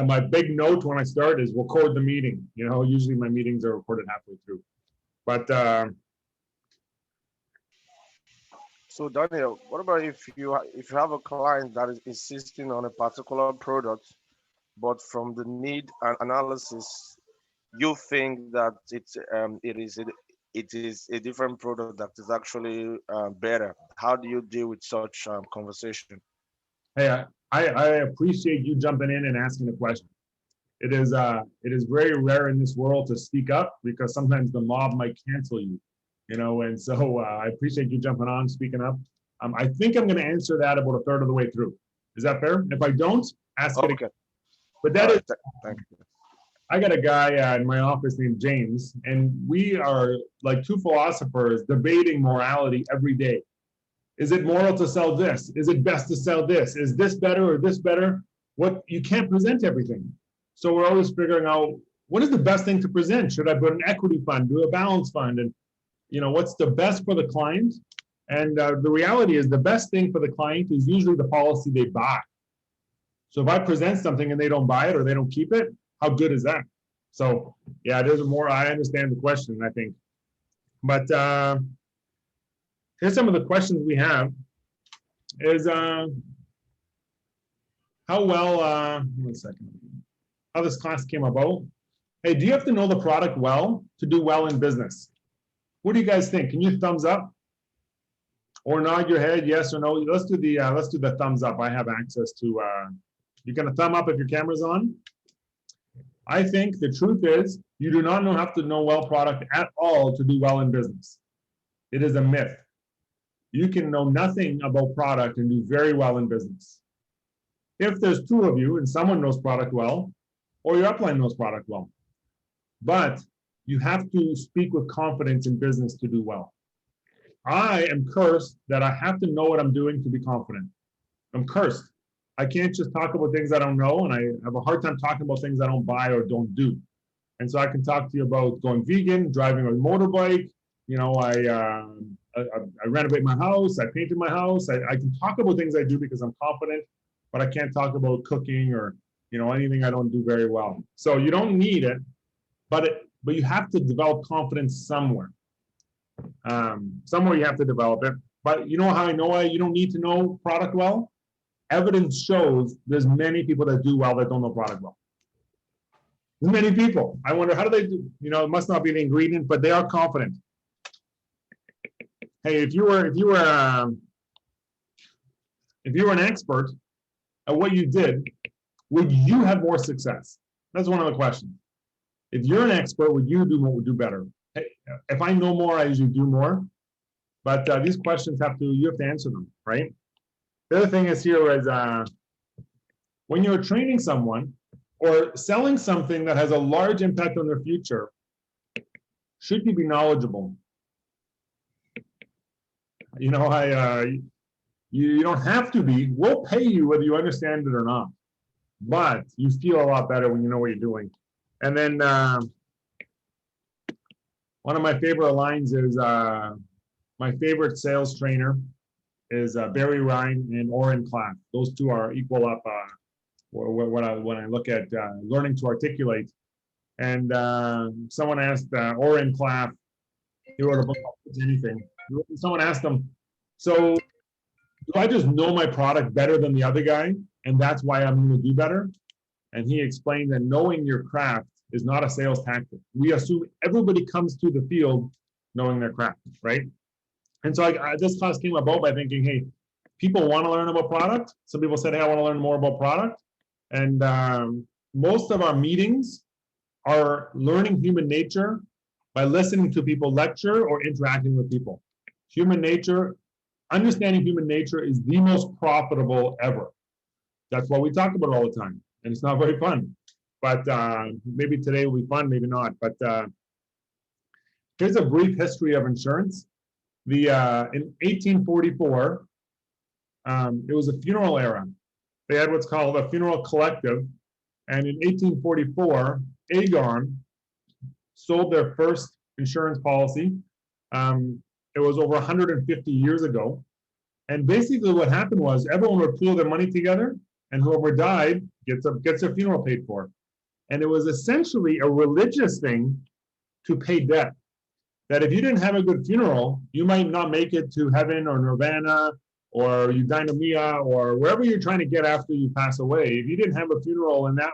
my big note when I start is record the meeting. You know, usually my meetings are recorded halfway through. But So Daniel, what about if you have a client that is insisting on a particular product, but from the need and analysis, you think that it is a different product that is actually better? How do you deal with such conversation? hey, I appreciate you jumping in and asking a question. It is very rare in this world to speak up because sometimes the mob might cancel you, you know. And so I appreciate you jumping on, speaking up. I think I'm going to answer that about a third of the way through. Is that fair? If I don't, ask it again. But that is, thank you. I got a guy in my office named James, and we are like two philosophers debating morality every day. Is it moral to sell this? Is it best to sell this? Is this better or this better? What, you can't present everything. So we're always figuring out what is the best thing to present. Should I put an equity fund, do a balance fund, and you know what's the best for the client? And the reality is the best thing for the client is usually the policy they buy. So if I present something and they don't buy it or they don't keep it, how good is that? So yeah, there's more. I understand the question, I think. But here's some of the questions we have. Is how well? One second. How this class came about. Hey, do you have to know the product well to do well in business? What do you guys think? Can you thumbs up or nod your head, yes or no? Let's do the thumbs up. I have access to. You can thumb up if your camera's on. I think the truth is you do not have to know well product at all to do well in business. It is a myth. You can know nothing about product and do very well in business. If there's two of you and someone knows product well, or your upline knows product well. But you have to speak with confidence in business to do well. I am cursed that I have to know what I'm doing to be confident. I'm cursed. I can't just talk about things I don't know, and I have a hard time talking about things I don't buy or don't do. And so I can talk to you about going vegan, driving a motorbike. You know, I renovate my house. I painted my house. I can talk about things I do because I'm confident, but I can't talk about cooking or anything I don't do very well. So you don't need it, but you have to develop confidence somewhere. Somewhere you have to develop it. But you know how I know you don't need to know product well? Evidence shows there's many people that do well that don't know product well. There's many people. I wonder how do they do? It must not be the ingredient, but they are confident. Hey, if you were an expert at what you did, would you have more success? That's one of the questions. If you're an expert, would you do better? Hey, if I know more, I usually do more. But these questions you have to answer them, right? The other thing is here is when you're training someone or selling something that has a large impact on their future, should you be knowledgeable? You don't have to be. We'll pay you whether you understand it or not. But you feel a lot better when you know what you're doing. And then one of my favorite lines is my favorite sales trainer is Barry Ryan and Oren Klaff. Those two are equal up when I look at learning to articulate. And someone asked Oren Klaff, he wrote a book called Anything. Someone asked him, so do I just know my product better than the other guy, and that's why I'm going to do better? And he explained that knowing your craft is not a sales tactic. We assume everybody comes to the field knowing their craft, right? And so this class came about by thinking, hey, people want to learn about product. Some people said, hey, I want to learn more about product. And most of our meetings are learning human nature by listening to people lecture or interacting with people. Human nature, understanding human nature is the most profitable ever. That's what we talk about all the time. And it's not very fun. But maybe today will be fun, maybe not. But here's a brief history of insurance. In 1844, it was a funeral era. They had what's called a funeral collective. And in 1844, Aegon sold their first insurance policy. It was over 150 years ago. And basically what happened was everyone would pool their money together and whoever died gets a funeral paid for. And it was essentially a religious thing to pay debt. That if you didn't have a good funeral, you might not make it to heaven or nirvana or eudaimonia or wherever you're trying to get after you pass away. If you didn't have a funeral and that,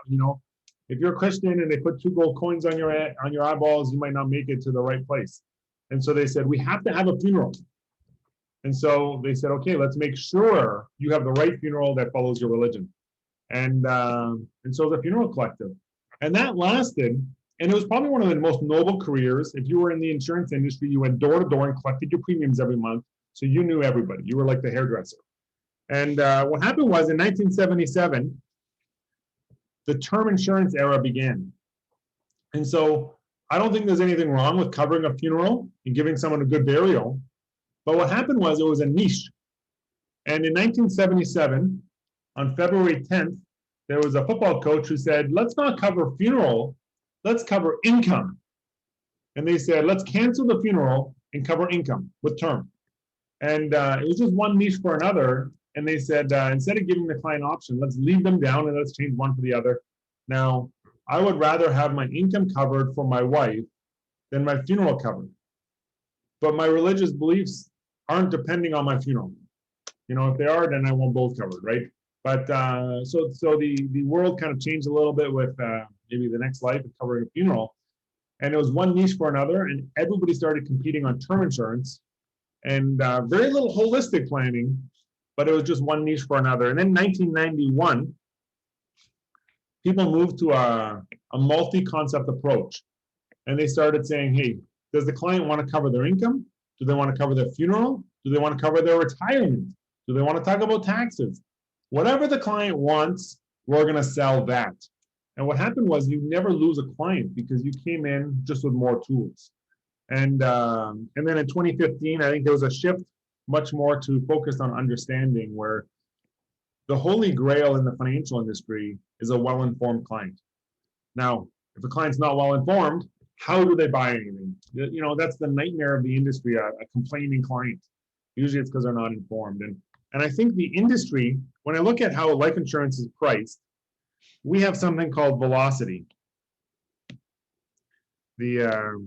if you're a Christian and they put 2 gold coins on your eyeballs, you might not make it to the right place. And so they said, we have to have a funeral. And so they said, okay, let's make sure you have the right funeral that follows your religion. And so the funeral collective. And that lasted, and it was probably one of the most noble careers. If you were in the insurance industry, you went door to door and collected your premiums every month. So you knew everybody. You were like the hairdresser. And what happened was in 1977, the term insurance era began. And so I don't think there's anything wrong with covering a funeral and giving someone a good burial. But what happened was it was a niche. And in 1977, on February 10th, there was a football coach who said, let's not cover funeral, let's cover income. And they said, let's cancel the funeral and cover income with term. And it was just one niche for another. And they said, instead of giving the client option, let's leave them down and let's change one for the other. Now, I would rather have my income covered for my wife than my funeral covered. But my religious beliefs aren't depending on my funeral. If they are, then I want both covered, right? But so the world kind of changed a little bit with maybe the next life and covering a funeral. And it was one niche for another, and everybody started competing on term insurance and very little holistic planning, but it was just one niche for another. And in 1991, people moved to a multi-concept approach. And they started saying, hey, does the client want to cover their income? Do they want to cover their funeral? Do they want to cover their retirement? Do they want to talk about taxes? Whatever the client wants, we're going to sell that. And what happened was you never lose a client because you came in just with more tools. And then in 2015, I think there was a shift much more to focus on understanding, where the holy grail in the financial industry is a well-informed client. Now, if a client's not well-informed, how do they buy anything? That's the nightmare of the industry, a complaining client. Usually it's because they're not informed. And I think the industry, when I look at how life insurance is priced, we have something called velocity. Now,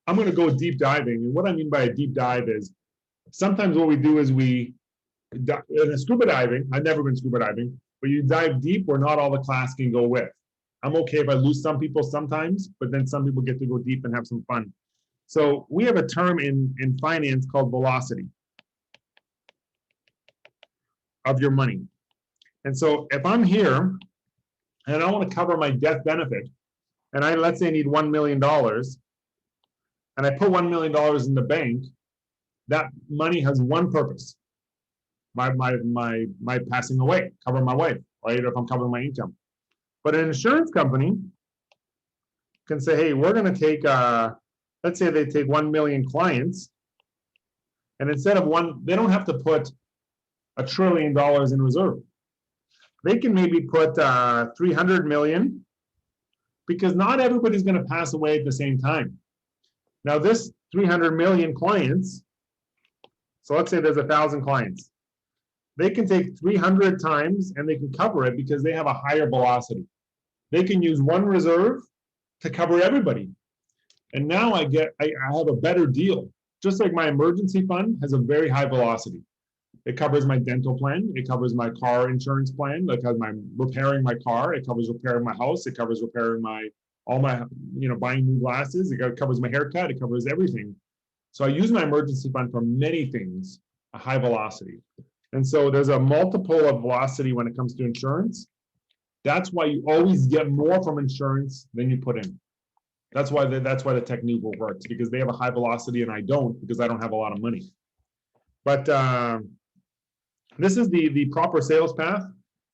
I'm going to go deep diving. And what I mean by a deep dive is sometimes what we do is in a scuba diving, I've never been scuba diving, but you dive deep where not all the class can go with. I'm okay if I lose some people sometimes, but then some people get to go deep and have some fun. So we have a term in finance called velocity of your money. And so if I'm here and I want to cover my death benefit, and let's say I need $1 million, and I put $1 million in the bank, that money has one purpose: my passing away, cover my wife, right? If I'm covering my income. But an insurance company can say, hey, we're going to take, let's say they take 1 million clients, and instead of they don't have to put $1 trillion in reserve. They can maybe put 300 million, because not everybody's going to pass away at the same time. Now, this 300 million clients, so let's say there's 1,000 clients. They can take 300 times and they can cover it because they have a higher velocity. They can use one reserve to cover everybody. And now I have a better deal. Just like my emergency fund has a very high velocity. It covers my dental plan. It covers my car insurance plan. It covers my repairing my car. It covers repairing my house. It covers repairing buying new glasses. It covers my haircut. It covers everything. So I use my emergency fund for many things, a high velocity. And so there's a multiple of velocity when it comes to insurance. That's why you always get more from insurance than you put in. That's why the technique works, because they have a high velocity and I don't, because I don't have a lot of money. But this is the proper sales path,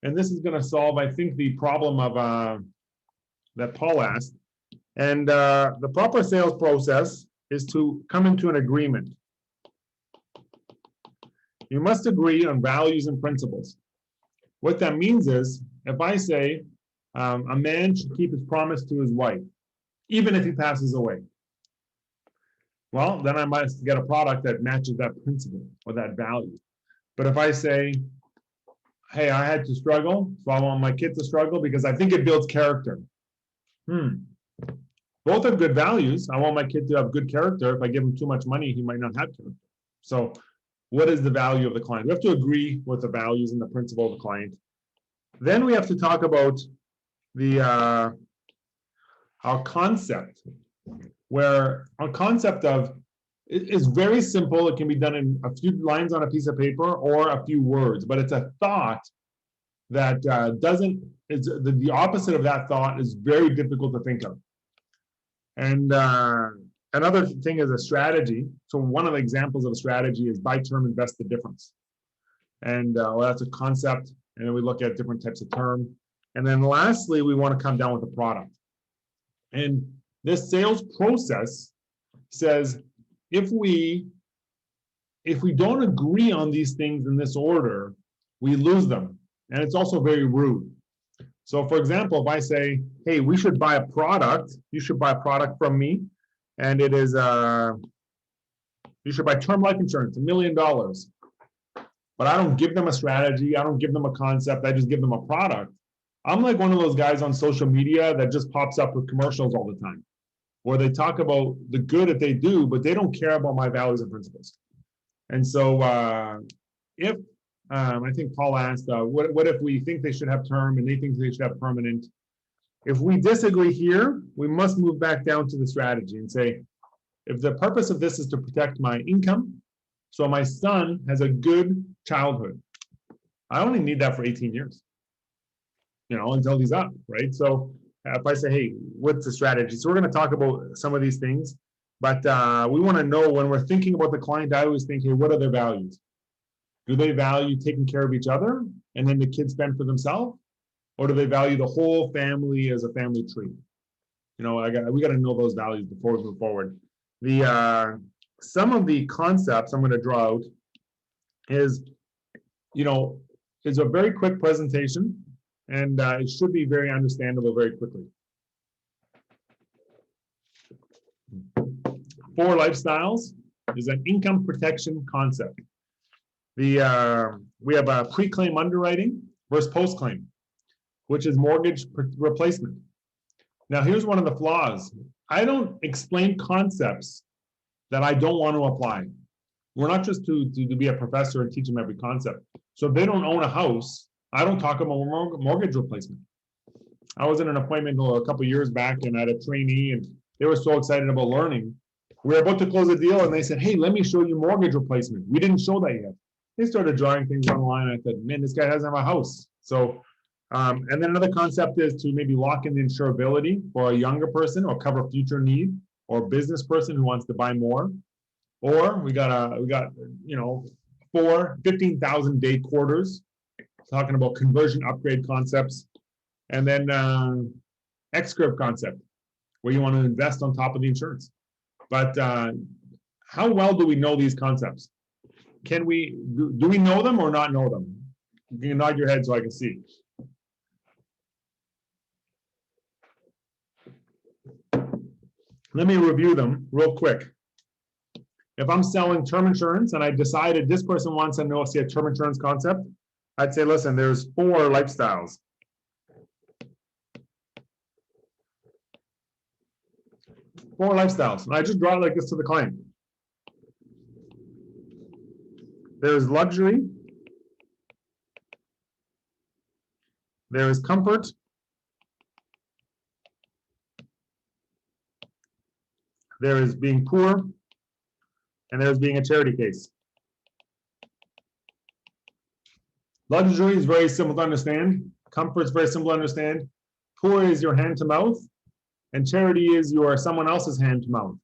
and this is going to solve, I think, the problem of that Paul asked. And the proper sales process is to come into an agreement. You must agree on values and principles. What that means is, if I say a man should keep his promise to his wife, even if he passes away, well, then I must get a product that matches that principle or that value. But if I say hey, I had to struggle, so I want my kid to struggle because I think it builds character. Both have good values. I want my kid to have good character. If I give him too much money, he might not have character. So what is the value of the client? We have to agree with the values and the principle of the client. Then we have to talk about the our concept, where our concept of it is very simple. It can be done in a few lines on a piece of paper or a few words, but it's a thought that doesn't, it's the opposite of that thought is very difficult to think of. And another thing is a strategy. So one of the examples of a strategy is buy term, invest the difference. And well, that's a concept. And then we look at different types of term. And then lastly, we want to come down with a product. And this sales process says, if we don't agree on these things in this order, we lose them. And it's also very rude. So for example, if I say, hey, we should buy a product, you should buy a product from me, and it is, you should buy term life insurance, $1 million. But I don't give them a strategy, I don't give them a concept, I just give them a product. I'm like one of those guys on social media that just pops up with commercials all the time, where they talk about the good that they do, but they don't care about my values and principles. And so if I think Paul asked, what if we think they should have term and they think they should have permanent? If we disagree here, we must move back down to the strategy and say, if the purpose of this is to protect my income, so my son has a good childhood, I only need that for 18 years, until he's up, right? So if I say, hey, what's the strategy? So we're going to talk about some of these things, but we want to know when we're thinking about the client, I always think, hey, what are their values? Do they value taking care of each other and then the kids fend for themselves? Or do they value the whole family as a family tree? We got to know those values before we move forward. Some of the concepts I'm going to draw out is a very quick presentation, and it should be very understandable very quickly. 4 lifestyles is an income protection concept. We have a pre-claim underwriting versus post-claim, which is mortgage replacement. Now, here's one of the flaws. I don't explain concepts that I don't want to apply. We're not just to be a professor and teach them every concept. So if they don't own a house, I don't talk about mortgage replacement. I was in an appointment a couple of years back and I had a trainee and they were so excited about learning. We were about to close a deal and they said, hey, let me show you mortgage replacement. We didn't show that yet. They started drawing things online. I said, man, this guy doesn't have a house. So, and then another concept is to maybe lock in the insurability for a younger person or cover future need, or a business person who wants to buy more. Or we got 4 15,000 day quarters, talking about conversion upgrade concepts, and then X-curve concept, where you want to invest on top of the insurance. But how well do we know these concepts? Do we know them or not know them? You can nod your head so I can see. Let me review them real quick. If I'm selling term insurance and I decided this person wants to see a term insurance concept, I'd say, listen, there's 4 lifestyles. And I just draw it like this to the client. There's luxury. There is comfort. There is being poor. And there's being a charity case. Luxury is very simple to understand. Comfort is very simple to understand. Poor is your hand to mouth. And charity is someone else's hand to mouth.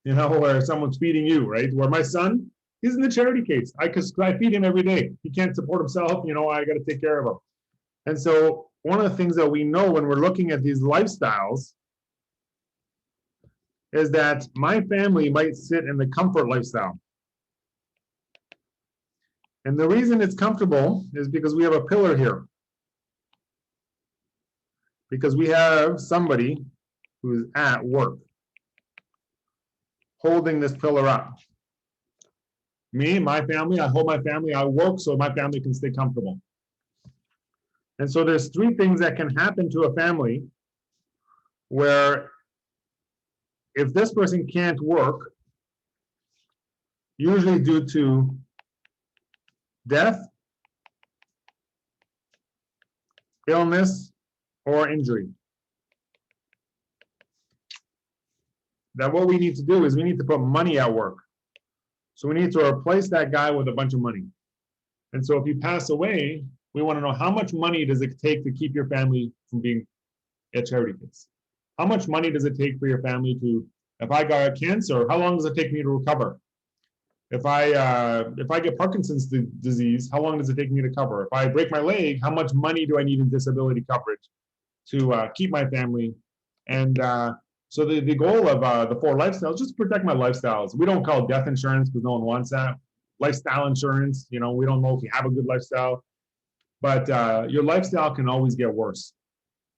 Where someone's feeding you, right? Where my son, he's in the charity case. I feed him every day. He can't support himself. I got to take care of him. And so one of the things that we know when we're looking at these lifestyles is that my family might sit in the comfort lifestyle. And the reason it's comfortable is because we have a pillar here. Because we have somebody who's at work holding this pillar up. Me, my family, I hold my family, I work so my family can stay comfortable. And so there's three things that can happen to a family where if this person can't work, usually due to death, illness, or injury, that what we need to do is we need to put money at work. So we need to replace that guy with a bunch of money. And so if you pass away, we want to know how much money does it take to keep your family from being at charity kids? How much money does it take for your family to, if I got cancer, how long does it take me to recover? If I get Parkinson's disease, how long does it take me to cover? If I break my leg, how much money do I need in disability coverage to keep my family? And so the goal of the 4 lifestyles, just to protect my lifestyles. We don't call it death insurance because no one wants that. Lifestyle insurance, we don't know if you have a good lifestyle, but your lifestyle can always get worse.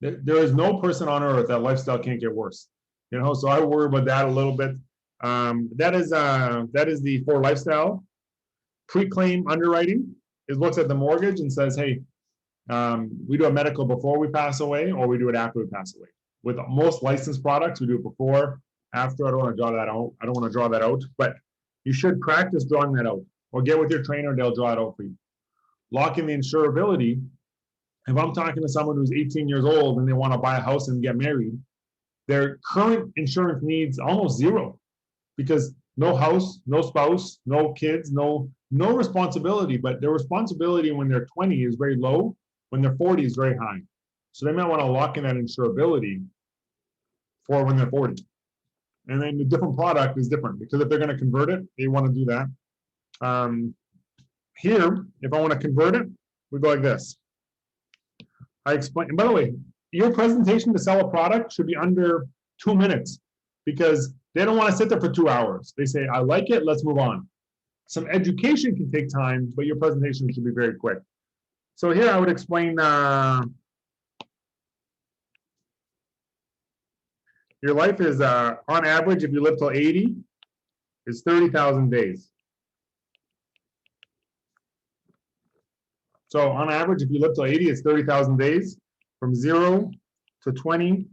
There is no person on earth that lifestyle can't get worse. So I worry about that a little bit. That is the 4 lifestyle. Pre-claim underwriting is looks at the mortgage and says, hey, we do a medical before we pass away, or we do it after we pass away. With most licensed products, we do it before, after. I don't want to draw that out. I don't want to draw that out, but you should practice drawing that out, or get with your trainer, they'll draw it out for you. Lock in the insurability. If I'm talking to someone who's 18 years old and they want to buy a house and get married, their current insurance needs almost zero, because no house, no spouse, no kids, no responsibility. But their responsibility when they're 20 is very low, when they're 40 is very high. So they might want to lock in that insurability for when they're 40. And then the different product is different, because if they're going to convert it, they want to do that. Here, if I want to convert it, we go like this. I explain, and by the way, your presentation to sell a product should be under 2 minutes, because they don't want to sit there for 2 hours. They say, I like it, let's move on. Some education can take time, but your presentation should be very quick. So here I would explain your life is, on average, if you live till 80, is 30,000 days. So on average, if you live till 80, it's 30,000 days, from 0 to 20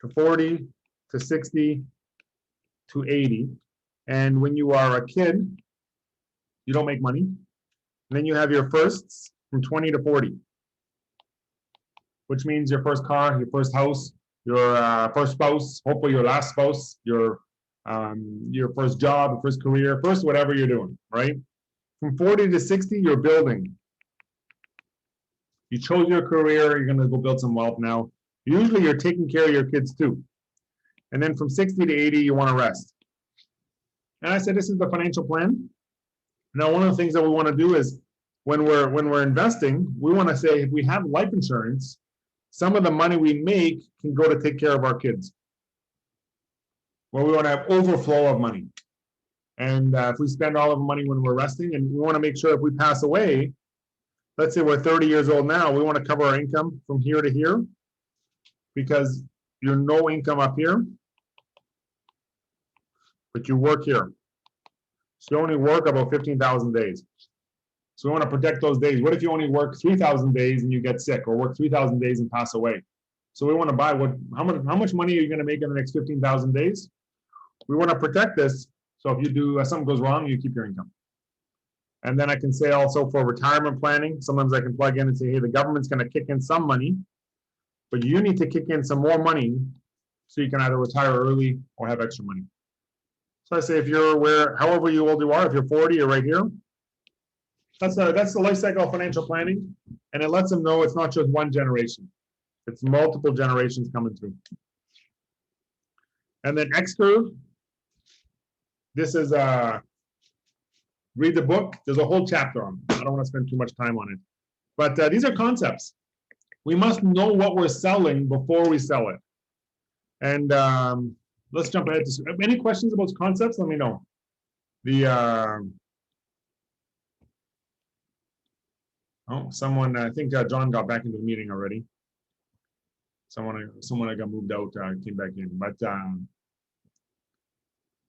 to 40 to 60 to 80. And when you are a kid, you don't make money. And then you have your firsts from 20 to 40, which means your first car, your first house, your first spouse, hopefully your last spouse, your first job, your first career, first whatever you're doing, right? From 40 to 60, you're building. You chose your career, you're gonna go build some wealth now. Usually you're taking care of your kids too. And then from 60 to 80, you wanna rest. And I said, this is the financial plan. Now, one of the things that we wanna do is when we're investing, we wanna say, if we have life insurance, some of the money we make can go to take care of our kids. Well, we wanna have overflow of money. And if we spend all of the money when we're resting, and we wanna make sure if we pass away, let's say we're 30 years old now, we want to cover our income from here to here, because you're no income up here, but you work here. So you only work about 15,000 days. So we want to protect those days. What if you only work 3,000 days and you get sick, or work 3,000 days and pass away? So we want to buy how much money are you going to make in the next 15,000 days? We want to protect this. So if you do, something goes wrong, you keep your income. And then I can say also for retirement planning, sometimes I can plug in and say, hey, the government's going to kick in some money, but you need to kick in some more money so you can either retire early or have extra money. So I say, if you're however old you are, if you're 40, you're right here. That's the life cycle of financial planning. And it lets them know it's not just one generation. It's multiple generations coming through. And then X curve. This is read the book. There's a whole chapter on it. I don't want to spend too much time on it. But these are concepts. We must know what we're selling before we sell it. And let's jump ahead to any questions about concepts? Let me know. Someone, I think John got back into the meeting already. Someone I got moved out came back in. But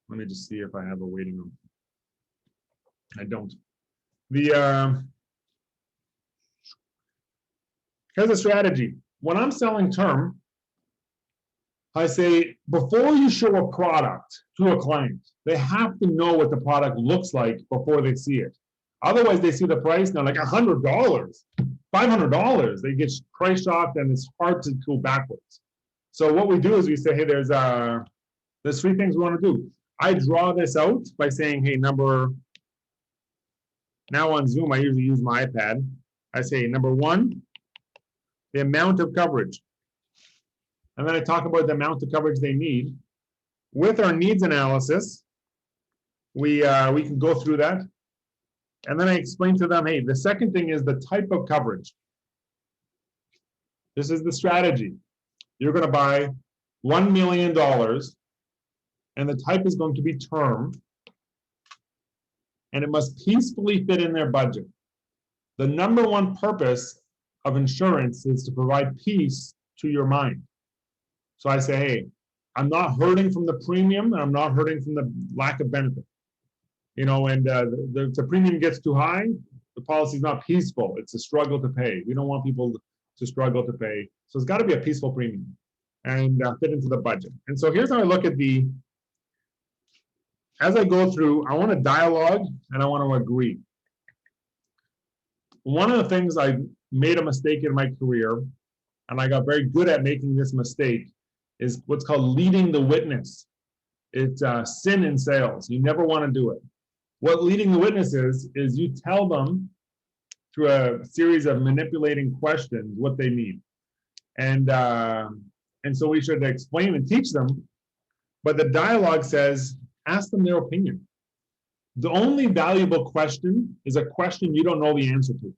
let me just see if I have a waiting room. I don't. Here's a strategy. When I'm selling term, I say, before you show a product to a client, they have to know what the product looks like before they see it. Otherwise, they see the price and they're like $100, $500. They get price shocked and it's hard to go backwards. So what we do is we say, hey, there's 3 things we want to do. I draw this out by saying, hey, now on Zoom, I usually use my iPad. I say, number 1, the amount of coverage. And then I talk about the amount of coverage they need. With our needs analysis, we can go through that. And then I explain to them, hey, the second thing is the type of coverage. This is the strategy. You're going to buy $1 million, and the type is going to be term, and it must peacefully fit in their budget. The number 1 purpose of insurance is to provide peace to your mind. So I say, hey, I'm not hurting from the premium, and I'm not hurting from the lack of benefit. And the premium gets too high, the policy is not peaceful. It's a struggle to pay. We don't want people to struggle to pay. So it's got to be a peaceful premium and fit into the budget. And so here's how I look at as I go through, I want to dialogue and I want to agree. One of the things I made a mistake in my career, and I got very good at making this mistake, is what's called leading the witness. It's sin in sales. You never want to do it. What leading the witness is you tell them through a series of manipulating questions what they need. And so we should explain and teach them, but the dialogue says, ask them their opinion. The only valuable question is a question you don't know the answer to.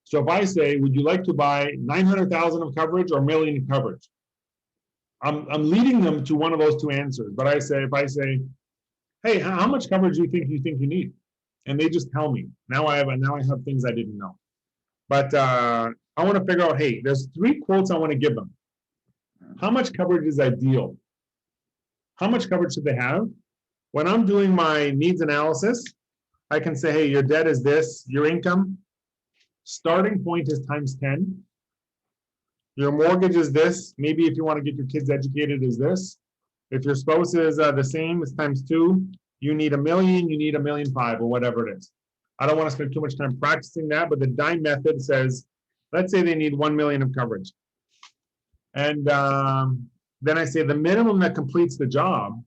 So if I say, would you like to buy 900,000 of coverage or $1 million of coverage? I'm leading them to one of those 2 answers. But if I say, hey, how much coverage do you think you need? And they just tell me. Now I have things I didn't know. But I want to figure out, hey, there's 3 quotes I want to give them. How much coverage is ideal? How much coverage should they have? When I'm doing my needs analysis, I can say, hey, your debt is this, your income, starting point is times 10. Your mortgage is this. Maybe if you want to get your kids educated is this. If your spouse is the same, it's times 2. You need $1 million, you need $1.5 million, or whatever it is. I don't want to spend too much time practicing that, but the dime method says, let's say they need $1 million of coverage. And then I say the minimum that completes the job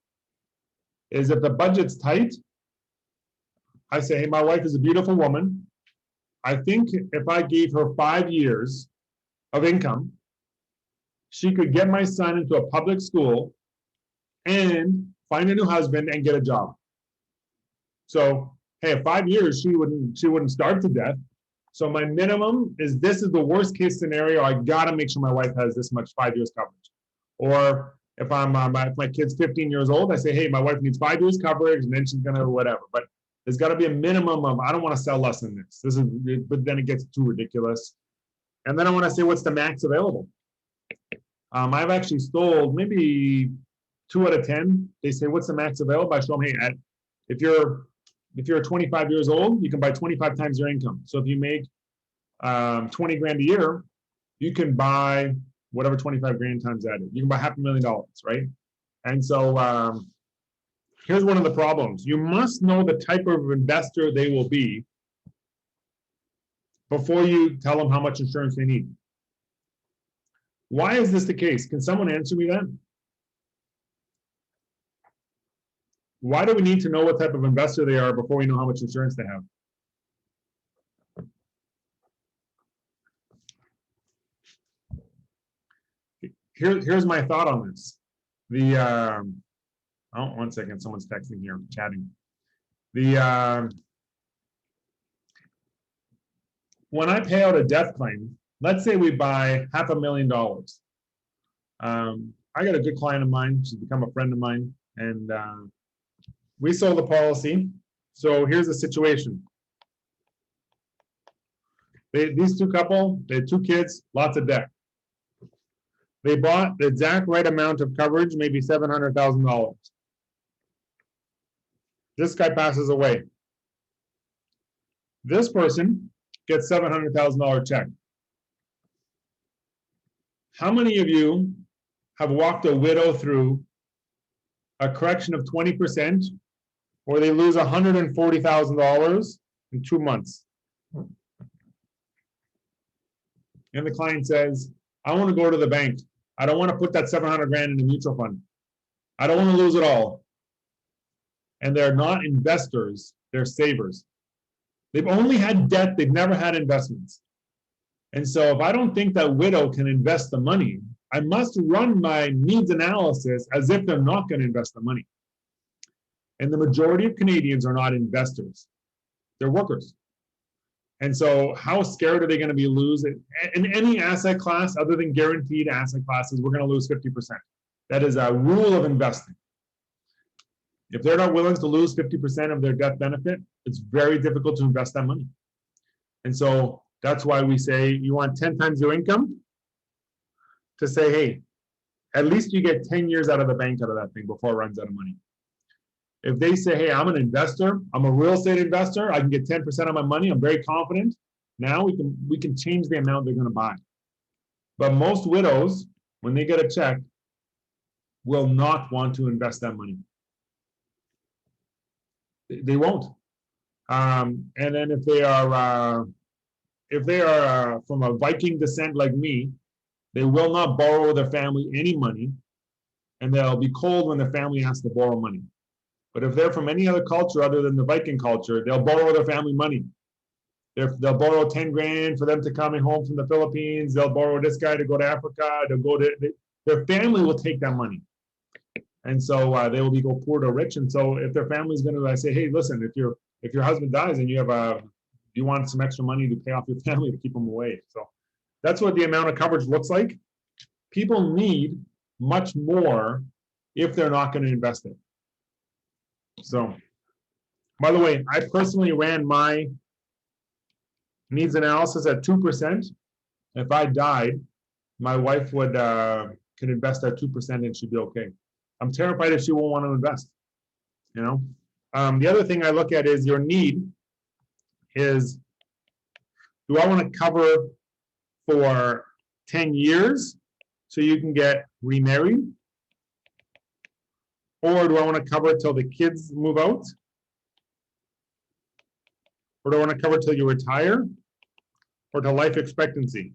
is if the budget's tight, I say, hey, my wife is a beautiful woman. I think if I gave her 5 years of income, she could get my son into a public school and find a new husband and get a job. So, hey, 5 years, she wouldn't starve to death. So my minimum is, this is the worst case scenario. I gotta make sure my wife has this much 5 years coverage. Or if my kid's 15 years old, I say, hey, my wife needs 5 years coverage, and then she's gonna whatever. But there's got to be a minimum of, I don't want to sell less than this. But then it gets too ridiculous. And then I want to say, what's the max available? I've actually sold maybe 2 out of 10. They say, what's the max available? I show them, hey, if you're 25 years old, you can buy 25 times your income. So if you make 20 grand a year, you can buy whatever 25 grand times that is. You can buy $500,000, right? And so here's one of the problems. You must know the type of investor they will be before you tell them how much insurance they need. Why is this the case? Can someone answer me that? Why do we need to know what type of investor they are before we know how much insurance they have? Here's my thought on this. Oh, 1 second, someone's texting here, chatting. When I pay out a death claim, let's say we buy $500,000. I got a good client of mine. She's become a friend of mine, and we sold the policy. So here's the situation. These 2 couple, they had 2 kids, lots of debt. They bought the exact right amount of coverage, maybe $700,000. This guy passes away. This person gets $700,000 check. How many of you have walked a widow through a correction of 20%, or they lose $140,000 in 2 months? And the client says, I want to go to the bank. I don't want to put that 700 grand in a mutual fund. I don't want to lose it all. And they're not investors, they're savers. They've only had debt, they've never had investments. And so if I don't think that widow can invest the money, I must run my needs analysis as if they're not going to invest the money. And the majority of Canadians are not investors. They're workers. And so how scared are they going to be losing? In any asset class other than guaranteed asset classes, we're going to lose 50%. That is a rule of investing. If they're not willing to lose 50% of their death benefit, it's very difficult to invest that money. And so that's why we say you want 10 times your income, to say, hey, at least you get 10 years out of the bank out of that thing before it runs out of money. If they say, hey, I'm an investor, I'm a real estate investor, I can get 10% of my money, I'm very confident, now we can change the amount they're going to buy. But most widows, when they get a check, will not want to invest that money. They won't. And then if they are from a Viking descent like me, they will not borrow their family any money, and they'll be cold when their family has to borrow money. But if they're from any other culture other than the Viking culture, they'll borrow their family money. They'll borrow 10 grand for them to come home from the Philippines. They'll borrow this guy to go to Africa. Their family will take that money. And so they will be go poor to rich. And so if their family's going to say, hey, listen, if your husband dies and you want some extra money to pay off your family to keep them away. So that's what the amount of coverage looks like. People need much more if they're not going to invest it. So, by the way, I personally ran my needs analysis at 2%. If I died, my wife could invest at 2% and she'd be okay. I'm terrified if she won't want to invest. The other thing I look at is your need is, do I want to cover for 10 years so you can get remarried? Or do I want to cover till the kids move out? Or do I want to cover till you retire? Or to life expectancy?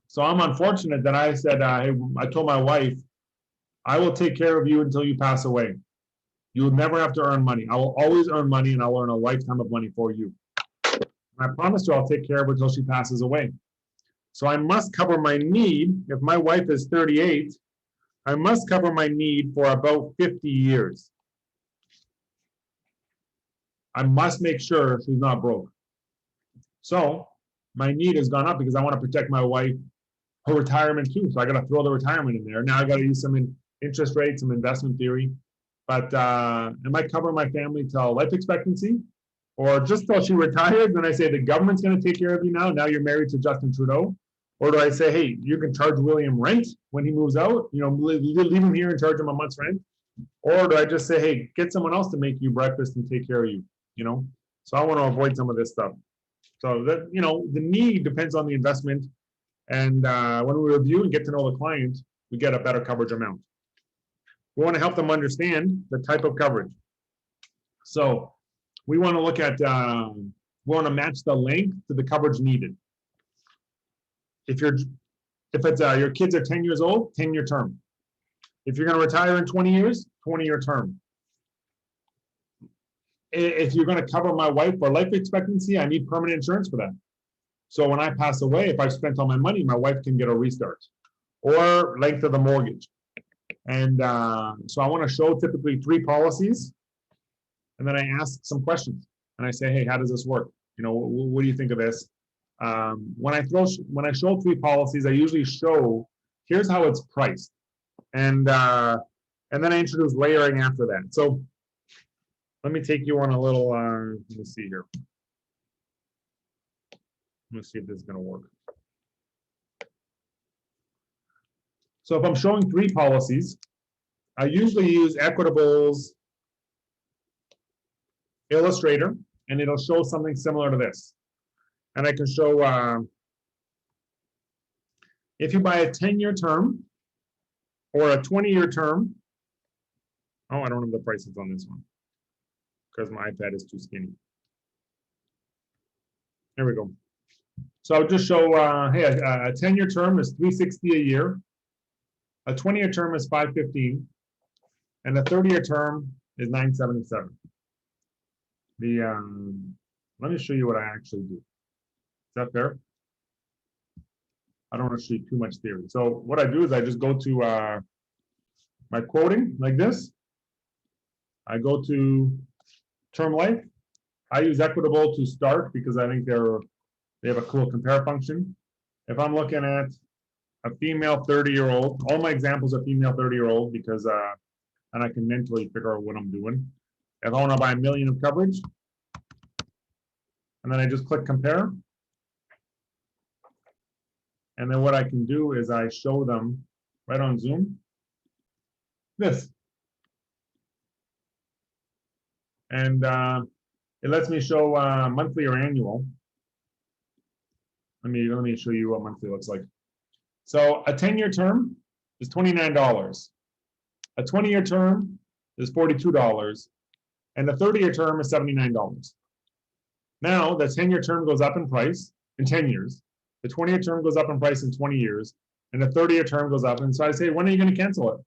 So I'm unfortunate that I said, I told my wife, I will take care of you until you pass away. You will never have to earn money. I will always earn money, and I'll earn a lifetime of money for you. And I promised her I'll take care of her until she passes away. So I must cover my need. If my wife is 38, I must cover my need for about 50 years. I must make sure she's not broke. So my need has gone up because I want to protect my wife, her retirement too. So I got to throw the retirement in there. Now I got to use some interest rates, some investment theory. But am I covering my family till life expectancy? Or just till she retires? Then I say the government's going to take care of you now. Now you're married to Justin Trudeau. Or do I say, hey, you can charge William rent when he moves out? Leave him here and charge him a month's rent. Or do I just say, hey, get someone else to make you breakfast and take care of you? So I want to avoid some of this stuff. So that, the need depends on the investment. And when we review and get to know the client, we get a better coverage amount. We want to help them understand the type of coverage. So we want to look at, we want to match the length to the coverage needed. If it's your kids are 10 years old, 10-year term. If you're going to retire in 20 years, 20-year term. If you're going to cover my wife for life expectancy, I need permanent insurance for that. So when I pass away, if I've spent all my money, my wife can get a restart. Or length of the mortgage. And so I want to show typically 3 policies. And then I ask some questions. And I say, hey, how does this work? What do you think of this? When I show 3 policies, I usually show, here's how it's priced. And then I introduce layering after that. So let me take you on a little, let me see here. Let me see if this is going to work. So if I'm showing 3 policies, I usually use Equitable's Illustrator, and it'll show something similar to this. And I can show If you buy a 10-year term or a 20-year term, oh, I don't have the prices on this one because my iPad is too skinny. There we go. So I'll just show, hey, a 10-year term is $360 a year, a 20-year term is $515, and a 30-year term is $977. Let me show you what I actually do. Is that fair? I don't want to show you too much theory. So what I do is I just go to my quoting like this. I go to term life. I use equitable to start because I think they have a cool compare function. If I'm looking at a female 30-year-old, all my examples are female 30-year-old because and I can mentally figure out what I'm doing. If I want to buy $1 million of coverage, and then I just click compare. And then what I can do is I show them right on Zoom this. And it lets me show monthly or annual. Let me show you what monthly looks like. So a 10-year term is $29. A 20-year term is $42. And a 30-year term is $79. Now, the 10-year term goes up in price in 10 years. The 20-year term goes up in price in 20 years. And the 30-year term goes up. And so I say, when are you going to cancel it?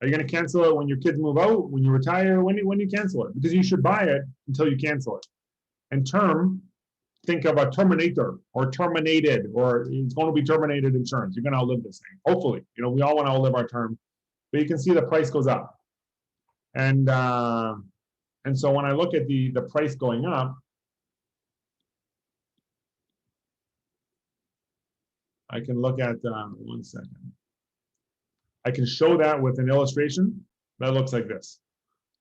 Are you going to cancel it when your kids move out, when you retire? When do you cancel it? Because you should buy it until you cancel it. And term, think of a terminator or terminated, or it's going to be terminated insurance. You're going to outlive this thing. Hopefully, we all want to outlive our term. But you can see the price goes up. And so when I look at the price going up, I can look at, 1 second. I can show that with an illustration that looks like this.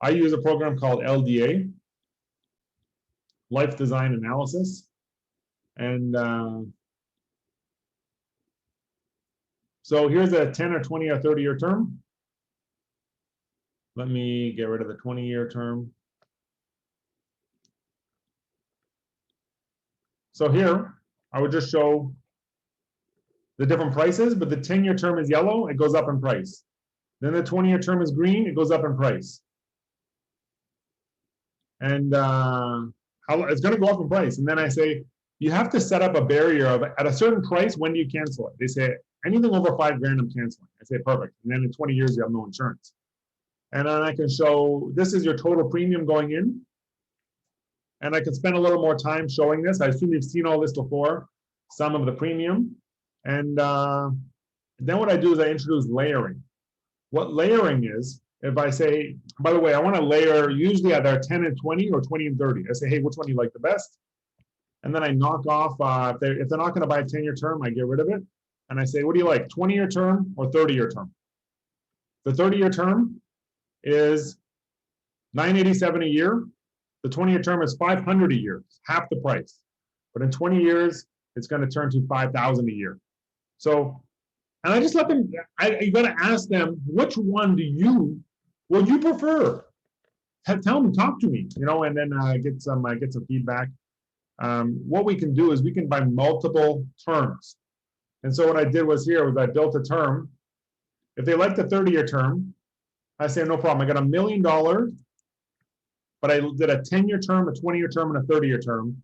I use a program called LDA, Life Design Analysis. And so here's a 10 or 20 or 30-year term. Let me get rid of the 20-year term. So here, I would just show the different prices, but the 10-year term is yellow, it goes up in price. Then the 20-year term is green, it goes up in price. And it's going to go up in price. And then I say, you have to set up a barrier of at a certain price, when do you cancel it? They say, anything over $5,000, I'm canceling. I say, perfect. And then in 20 years, you have no insurance. And then I can show, this is your total premium going in. And I can spend a little more time showing this. I assume you've seen all this before, some of the premium. And then what I do is I introduce layering. What layering is, if I say, by the way, I want to layer usually either 10 and 20 or 20 and 30. I say, hey, which one do you like the best? And then I knock off, if they're not going to buy a 10-year term, I get rid of it. And I say, what do you like, 20-year term or 30-year term? The 30-year term is $987 a year. The 20-year term is $500 a year, half the price. But in 20 years, it's going to turn to $5,000 a year. So, and I just let them, you got to ask them, which one do you prefer? Tell them, talk to me, and then get some feedback. What we can do is we can buy multiple terms. And so what I did was I built a term. If they like the 30-year term, I say, no problem. I got $1 million, but I did a 10-year term, a 20-year term, and a 30-year term.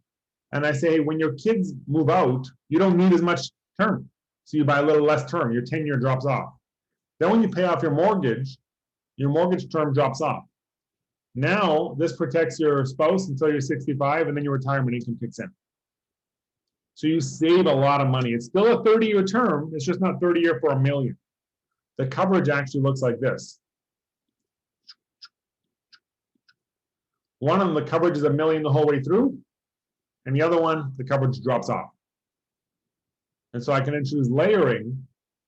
And I say, when your kids move out, you don't need as much term. So you buy a little less term, your 10-year drops off. Then when you pay off your mortgage term drops off. Now, this protects your spouse until you're 65, and then your retirement income kicks in. So you save a lot of money. It's still a 30-year term, it's just not 30-year for $1 million. The coverage actually looks like this. One of them, the coverage is $1 million the whole way through, and the other one, the coverage drops off. And so I can introduce layering.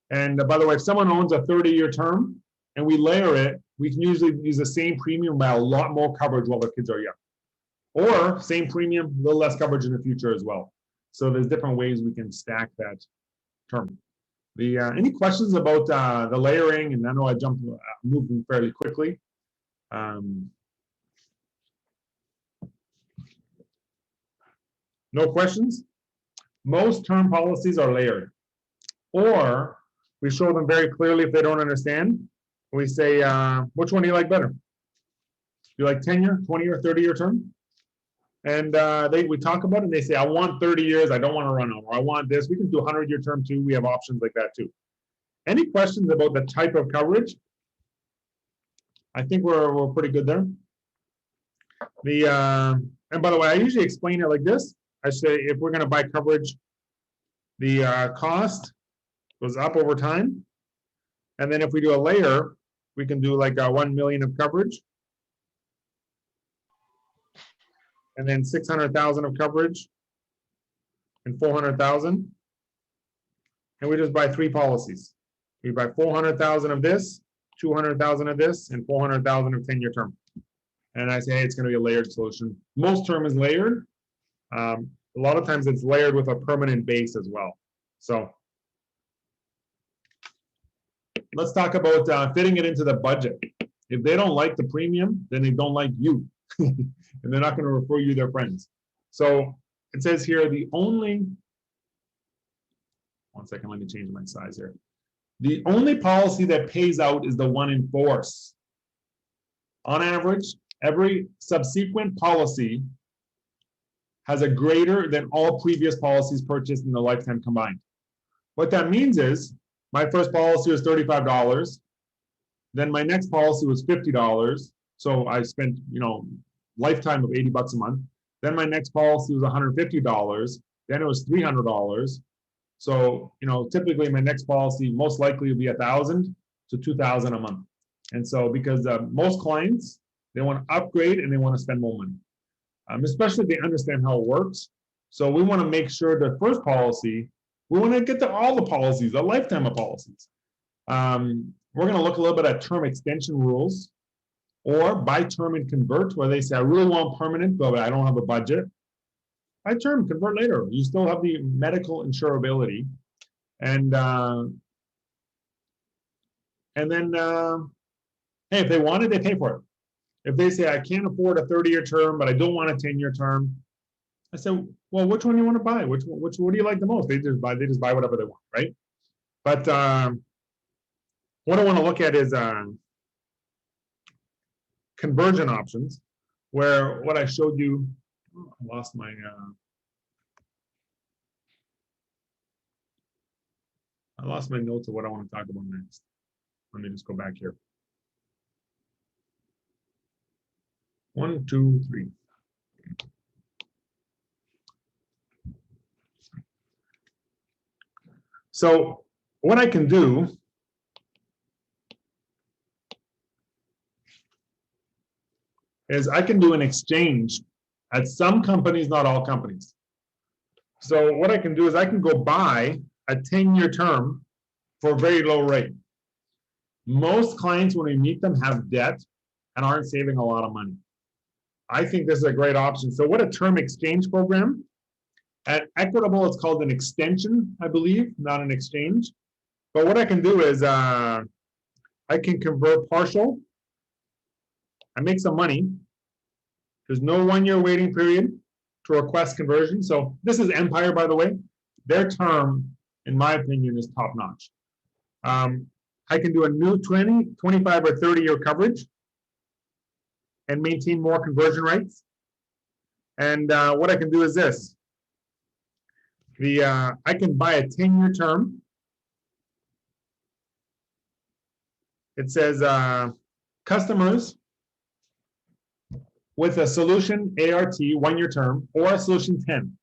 And by the way, if someone owns a 30-year term and we layer it, we can usually use the same premium by a lot more coverage while their kids are young. Or same premium, a little less coverage in the future as well. So there's different ways we can stack that term. Any questions about the layering? And I know I jumped, moving fairly quickly. No questions? Most term policies are layered. Or we show them very clearly if they don't understand. We say, which one do you like better? You like 10-year, 20-year, 30-year term? And we talk about it and they say, I want 30 years. I don't want to run over. I want this. We can do a 100-year term too. We have options like that too. Any questions about the type of coverage? I think we're pretty good there. And by the way, I usually explain it like this. I say if we're going to buy coverage, the cost goes up over time. And then if we do a layer, we can do like 1 million of coverage. And then 600,000 of coverage and 400,000. And we just buy 3 policies. We buy 400,000 of this, 200,000 of this, and 400,000 of 10-year term. And I say, hey, it's going to be a layered solution. Most term is layered. A lot of times it's layered with a permanent base as well. So let's talk about fitting it into the budget. If they don't like the premium, then they don't like you. And they're not going to refer you their friends. So it says here, one second, let me change my size here. The only policy that pays out is the one in force. On average, every subsequent policy has a greater than all previous policies purchased in the lifetime combined. What that means is my first policy was $35. Then my next policy was $50. So I spent, lifetime of $80 a month. Then my next policy was $150. Then it was $300. So, typically my next policy most likely will be $1,000 to $2,000 a month. And so because most clients, they want to upgrade and they want to spend more money, especially if they understand how it works. So we want to make sure the first policy, we want to get to all the policies, a lifetime of policies. We're going to look a little bit at term extension rules or buy term and convert, where they say, I really want permanent, but I don't have a budget. Buy term, convert later. You still have the medical insurability. And then, hey, if they want it, they pay for it. If they say, I can't afford a 30-year term, but I don't want a 10-year term, I said, well, which one do you want to buy? What do you like the most? They just buy whatever they want, right? But what I want to look at is conversion options, where what I showed you, I lost my, notes of what I want to talk about next. Let me just go back here. 1, 2, 3. So what I can do is I can do an exchange at some companies, not all companies. So what I can do is I can go buy a 10-year term for a very low rate. Most clients, when we meet them, have debt and aren't saving a lot of money. I think this is a great option. So what a term exchange program? At Equitable, it's called an extension, I believe, not an exchange. But what I can do is I can convert partial. I make some money. There's no 1-year waiting period to request conversion. So this is Empire, by the way. Their term, in my opinion, is top notch. I can do a new 20, 25, or 30-year coverage and maintain more conversion rates. And what I can do is this. I can buy a 10-year term. It says customers with a solution ART 1-year term or a solution 10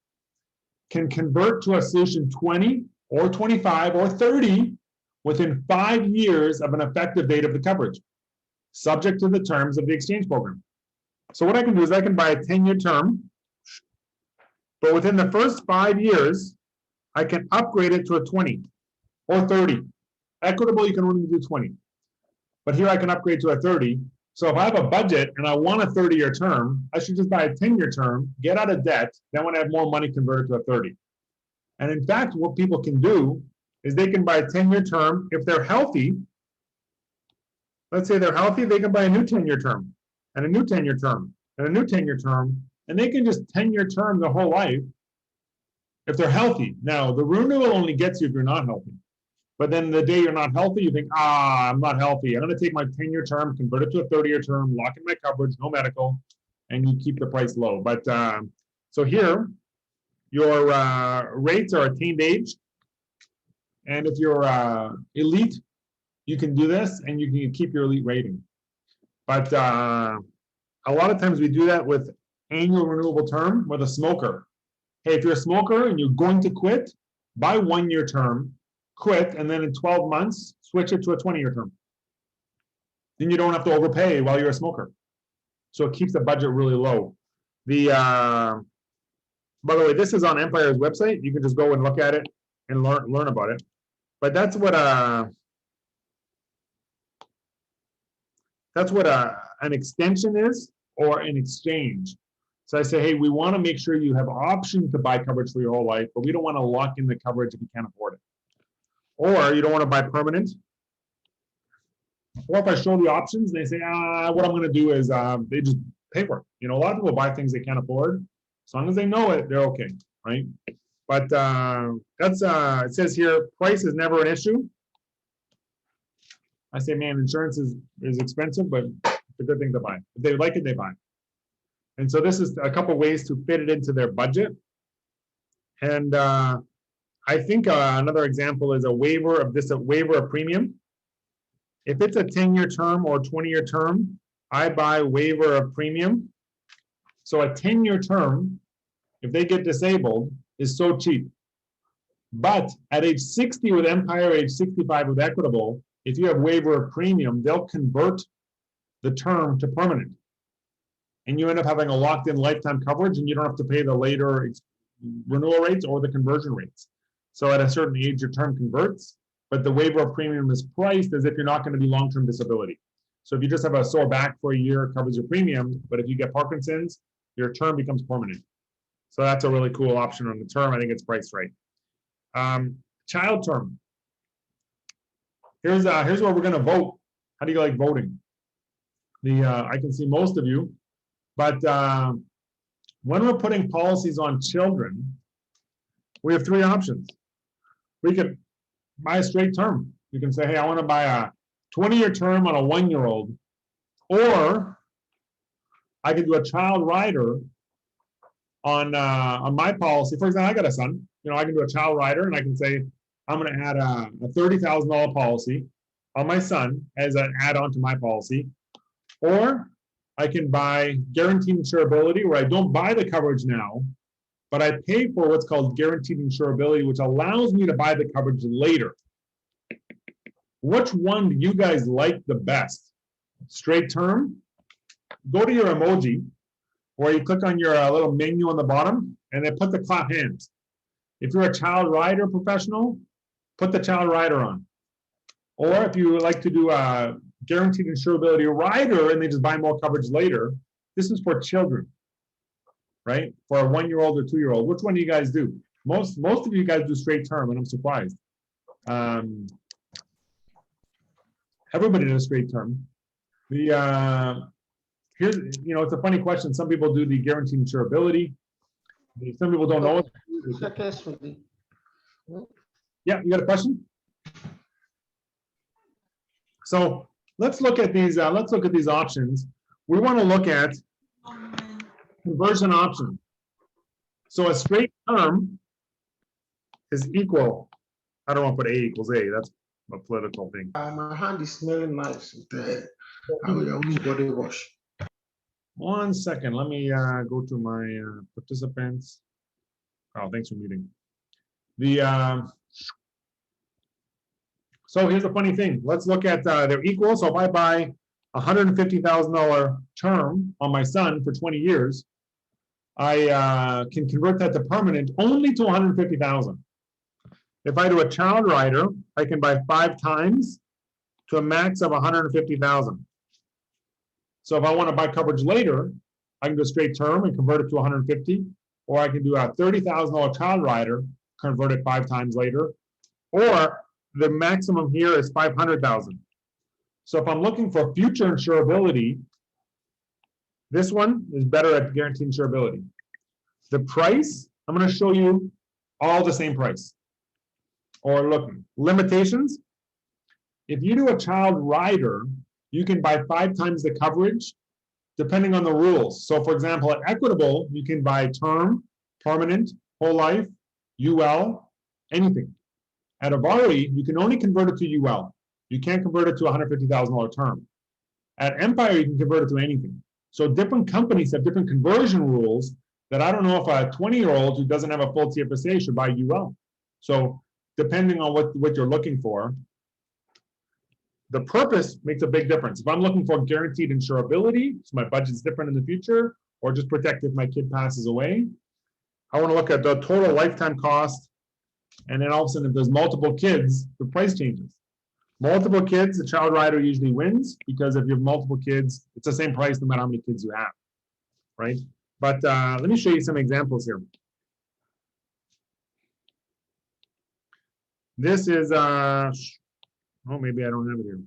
can convert to a solution 20 or 25 or 30 within 5 years of an effective date of the coverage, subject to the terms of the exchange program. So what I can do is I can buy a 10-year term, but within the first 5 years, I can upgrade it to a 20 or 30. Equitable, you can only do 20. But here I can upgrade to a 30. So if I have a budget and I want a 30-year term, I should just buy a 10-year term, get out of debt, then when I have more money, convert it to a 30. And in fact, what people can do is they can buy a 10-year term. If they're healthy, let's say they're healthy, they can buy a new 10-year term and a new 10-year term and a new 10-year term, and they can just 10-year term their whole life if they're healthy. Now, the renewal only gets you if you're not healthy. But then the day you're not healthy, you think, I'm not healthy. I'm going to take my 10-year term, convert it to a 30-year term, lock in my coverage, no medical, and you keep the price low. But so here, your rates are attained age. And if you're elite, you can do this and you can keep your elite rating. But a lot of times we do that with annual renewable term with a smoker. Hey, if you're a smoker and you're going to quit, buy 1-year term, quit, and then in 12 months, switch it to a 20-year term. Then you don't have to overpay while you're a smoker. So it keeps the budget really low. By the way, this is on Empire's website. You can just go and look at it and learn about it. But that's what an extension is, or an exchange. So I say, hey, we want to make sure you have options to buy coverage for your whole life, but we don't want to lock in the coverage if you can't afford it. Or you don't want to buy permanent. Or if I show the options, they say, what I'm going to do is they just pay for it. You know, a lot of people buy things they can't afford. As long as they know it, they're okay, right? But that's it says here, price is never an issue. I say, man, insurance is expensive, but it's a good thing to buy. If they like it, they buy. And so this is a couple ways to fit it into their budget. And I think another example is a waiver of premium. If it's a 10-year term or 20-year term, I buy waiver of premium. So a 10-year term, if they get disabled, is so cheap. But at age 60 with Empire, age 65 with Equitable, if you have waiver of premium, they'll convert the term to permanent. And you end up having a locked-in lifetime coverage, and you don't have to pay the later renewal rates or the conversion rates. So at a certain age, your term converts, but the waiver of premium is priced as if you're not going to be long-term disability. So if you just have a sore back for a year, it covers your premium, but if you get Parkinson's, your term becomes permanent. So that's a really cool option on the term. I think it's priced right. Child term. Here's where we're going to vote. How do you like voting? I can see most of you, but when we're putting policies on children, we have 3 options. We could buy a straight term. You can say, hey, I want to buy a 20-year term on a 1-year-old, or I could do a child rider on my policy. For example, I got a son. You know, I can do a child rider, and I can say I'm going to add a $30,000 policy on my son as an add-on to my policy, or I can buy guaranteed insurability, where I don't buy the coverage now, but I pay for what's called guaranteed insurability, which allows me to buy the coverage later. Which one do you guys like the best? Straight term? Go to your emoji, where you click on your little menu on the bottom, and then put the clap hands. If you're a child rider professional, put the child rider on. Or if you like to do a guaranteed insurability rider and they just buy more coverage later, this is for children, right? For a 1-year-old or 2-year-old. Which one do you guys do? Most of you guys do straight term, and I'm surprised. Everybody does straight term. Here's, it's a funny question. Some people do the guaranteed insurability. Some people don't know it. Yeah, you got a question? So let's look at these. Let's look at these options. We want to look at conversion option. So a straight term is equal. I don't want to put A equals A. That's a political thing. My hand is smelling nice. I will use body wash. 1 second. Let me go to my participants. Oh, thanks for muting. So here's the funny thing. Let's look at they're equal. So if I buy a $150,000 term on my son for 20 years, I can convert that to permanent only to $150,000. If I do a child rider, I can buy 5 times to a max of $150,000. So if I want to buy coverage later, I can do a straight term and convert it to $150,000, or I can do a $30,000 child rider, convert it 5 times later, or the maximum here is $500,000. So if I'm looking for future insurability, this one is better at guaranteed insurability. The price, I'm going to show you all the same price. or look, limitations. If you do a child rider, you can buy 5 times the coverage depending on the rules. So for example, at Equitable, you can buy term, permanent, whole life, UL, anything. At Avari, you can only convert it to UL. You can't convert it to a $150,000 term. At Empire, you can convert it to anything. So different companies have different conversion rules that I don't know if a 20-year-old who doesn't have a full TFSA should buy UL. So depending on what you're looking for, the purpose makes a big difference. If I'm looking for guaranteed insurability, so my budget's different in the future, or just protect if my kid passes away, I want to look at the total lifetime cost, and then all of a sudden, if there's multiple kids, the price changes. Multiple kids, the child rider usually wins, because if you have multiple kids, it's the same price no matter how many kids you have, right? But let me show you some examples here. This is, oh, maybe I don't have it here.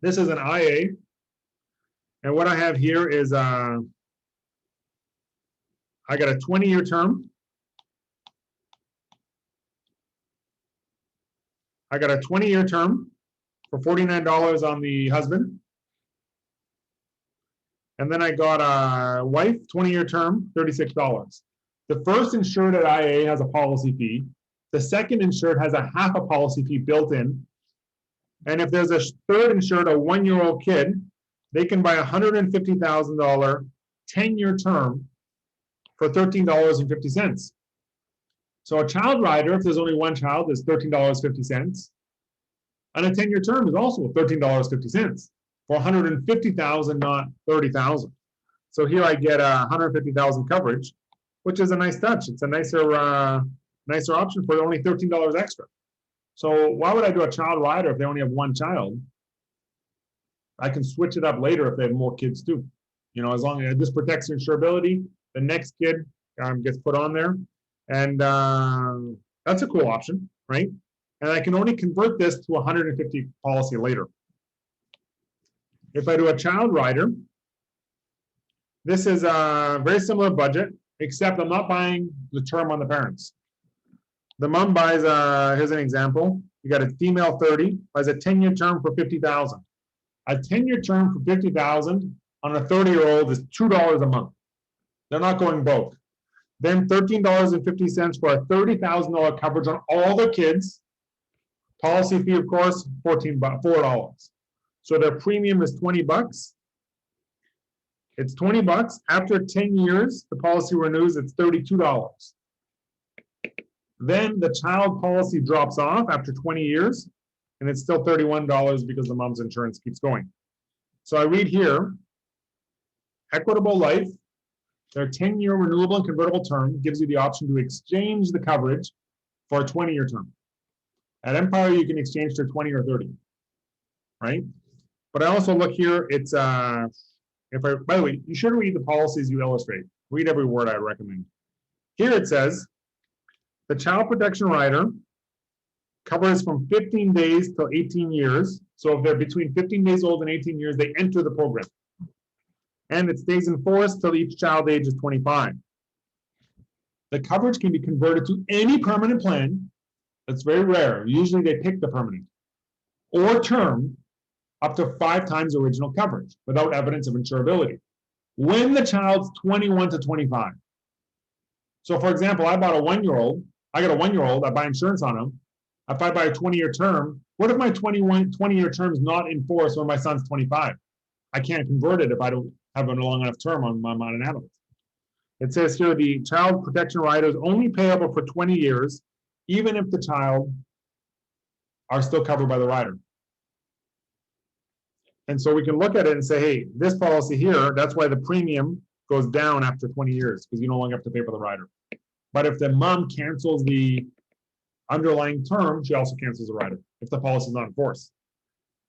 This is an IA, and what I have here is, I got a 20-year term. I got a 20-year term for $49 on the husband. And then I got a wife, 20-year term, $36. The first insured at IA has a policy fee. The second insured has a half a policy fee built in. And if there's a third insured, a 1-year-old kid, they can buy a $150,000 10-year term for $13.50. So a child rider, if there's only one child, is $13.50. And a 10-year term is also $13.50 for $150,000, not $30,000. So here I get a $150,000 coverage, which is a nice touch. It's a nicer option for only $13 extra. So why would I do a child rider if they only have one child? I can switch it up later if they have more kids too. You know, as long as this protects insurability, the next kid gets put on there. And that's a cool option, right? And I can only convert this to 150 policy later. If I do a child rider, this is a very similar budget, except I'm not buying the term on the parents. The mom buys, here's an example. You got a female 30, buys a 10-year term for $50,000. A 10-year term for $50,000 on a 30-year-old is $2 a month. They're not going broke. Then $13.50 for a $30,000 coverage on all their kids. Policy fee, of course, $4. So their premium is $20. It's $20. After 10 years, the policy renews, it's $32. Then the child policy drops off after 20 years, and it's still $31 because the mom's insurance keeps going. So I read here, Equitable Life, their 10-year renewable and convertible term gives you the option to exchange the coverage for a 20-year term. At Empire, you can exchange to 20 or 30, right? But I also look here, it's, by the way, you should read the policies you illustrate. Read every word I recommend. Here it says, the child protection rider covers from 15 days till 18 years. So if they're between 15 days old and 18 years, they enter the program. And it stays in force till each child age is 25. The coverage can be converted to any permanent plan. That's very rare. Usually they pick the permanent or term up to 5 times original coverage without evidence of insurability when the child's 21 to 25. So for example, I bought a 1-year-old. I got a 1-year-old. I buy insurance on him. If I buy a 20-year term, what if my 20-year term is not in force when my son's 25? I can't convert it if I don't have a long enough term on an adult. It says here the child protection rider is only payable for 20 years, even if the child are still covered by the rider. And so we can look at it and say, hey, this policy here, that's why the premium goes down after 20 years, because you no longer have to pay for the rider. But if the mom cancels the underlying term, she also cancels the rider if the policy is not in force.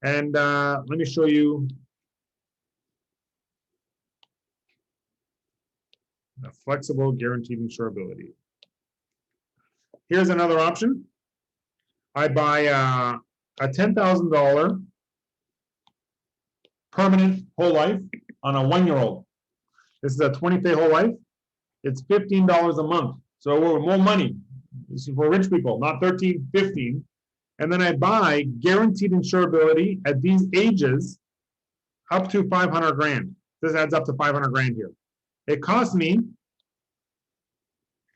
And let me show you the flexible guaranteed insurability. Here's another option. I buy a $10,000 permanent whole life on a 1-year-old. This is a 20-day whole life. It's $15 a month. So we're more money. This is for rich people, not 13, 15. And then I buy guaranteed insurability at these ages up to 500 grand. This adds up to 500 grand here. It costs me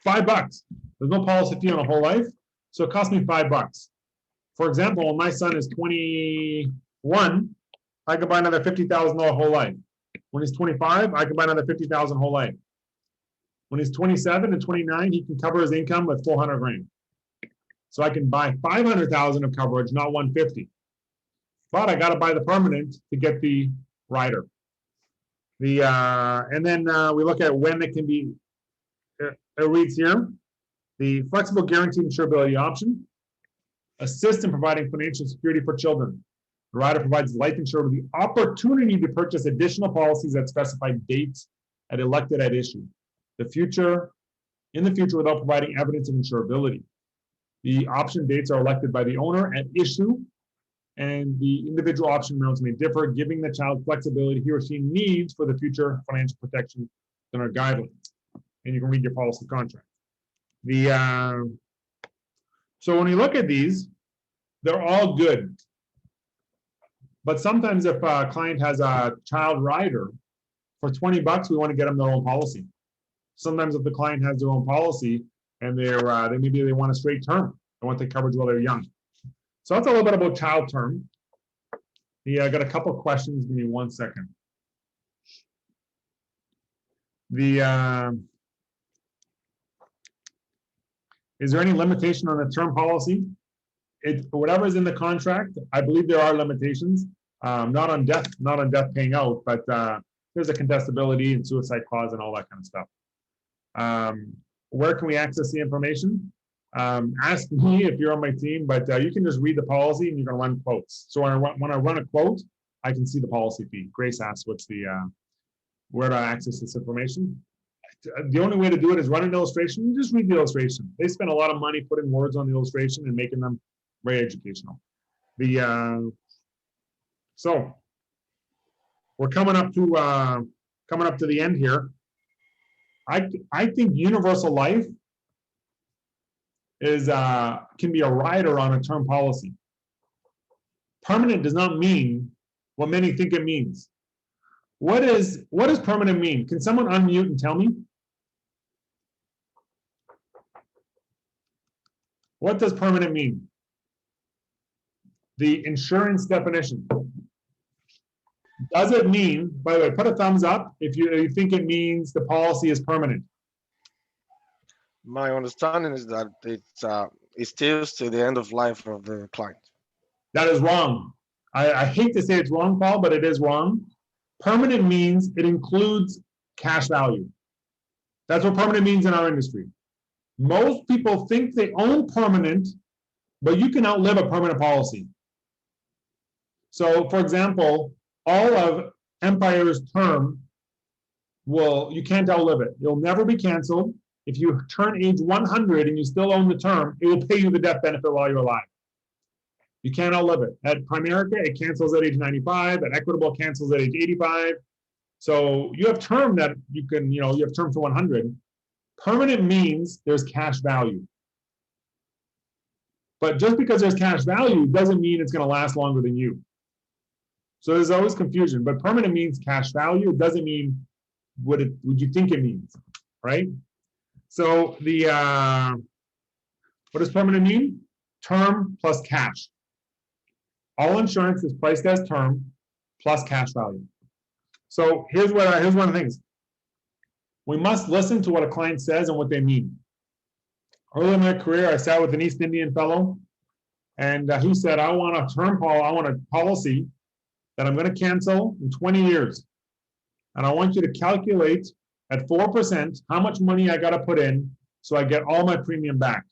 $5. There's no policy fee on a whole life, so it costs me $5. For example, when my son is 21, I can buy another $50,000 whole life. When he's 25, I can buy another $50,000 whole life. When he's 27 and 29, he can cover his income with 400 grand. So I can buy 500,000 of coverage, not 150. But I got to buy the permanent to get the rider. And then we look at when it can be. It reads here, the flexible guaranteed insurability option, assist in providing financial security for children. The rider provides life insurer with the opportunity to purchase additional policies that specify dates elected at issue. In the future, without providing evidence of insurability. The option dates are elected by the owner at issue, and the individual option amounts may differ, giving the child flexibility he or she needs for the future financial protection in our guidelines. And you can read your policy contract. So when you look at these, they're all good. But sometimes if a client has a child rider, for $20, we want to get them their own policy. Sometimes if the client has their own policy and maybe they want a straight term, they want the coverage while they're young. So that's a little bit about child term. I got a couple of questions. Give me 1 second. Is there any limitation on the term policy? Whatever is in the contract, I believe there are limitations. Not on death paying out, but there's a contestability and suicide clause and all that kind of stuff. Where can we access the information? Ask me if you're on my team, but you can just read the policy and you can run quotes. So when I run a quote, I can see the policy fee. Grace asked, where do I access this information? The only way to do it is run an illustration. You just read the illustration. They spend a lot of money putting words on the illustration and making them very educational. So we're coming up to the end here. I think universal life can be a rider on a term policy. Permanent does not mean what many think it means. What does permanent mean? Can someone unmute and tell me? What does permanent mean? The insurance definition. Does it mean, by the way, put a thumbs up if you think it means the policy is permanent. My understanding is that it stays to the end of life of the client. That is wrong. I hate to say it's wrong, Paul, but it is wrong. Permanent means it includes cash value. That's what permanent means in our industry. Most people think they own permanent, but you can outlive a permanent policy. So, for example, all of Empire's term you can't outlive it. It'll never be canceled. If you turn age 100 and you still own the term, it will pay you the death benefit while you're alive. You can't outlive it. At Primerica, it cancels at age 95. At Equitable, it cancels at age 85. So you have term that you have term for 100. Permanent means there's cash value. But just because there's cash value doesn't mean it's going to last longer than you. So there's always confusion. But permanent means cash value. It doesn't mean what you think it means, right? So what does permanent mean? Term plus cash. All insurance is priced as term plus cash value. So here's one of the things. We must listen to what a client says and what they mean. Early in my career, I sat with an East Indian fellow, and he said, I want a policy that I'm going to cancel in 20 years. And I want you to calculate at 4% how much money I got to put in so I get all my premium back.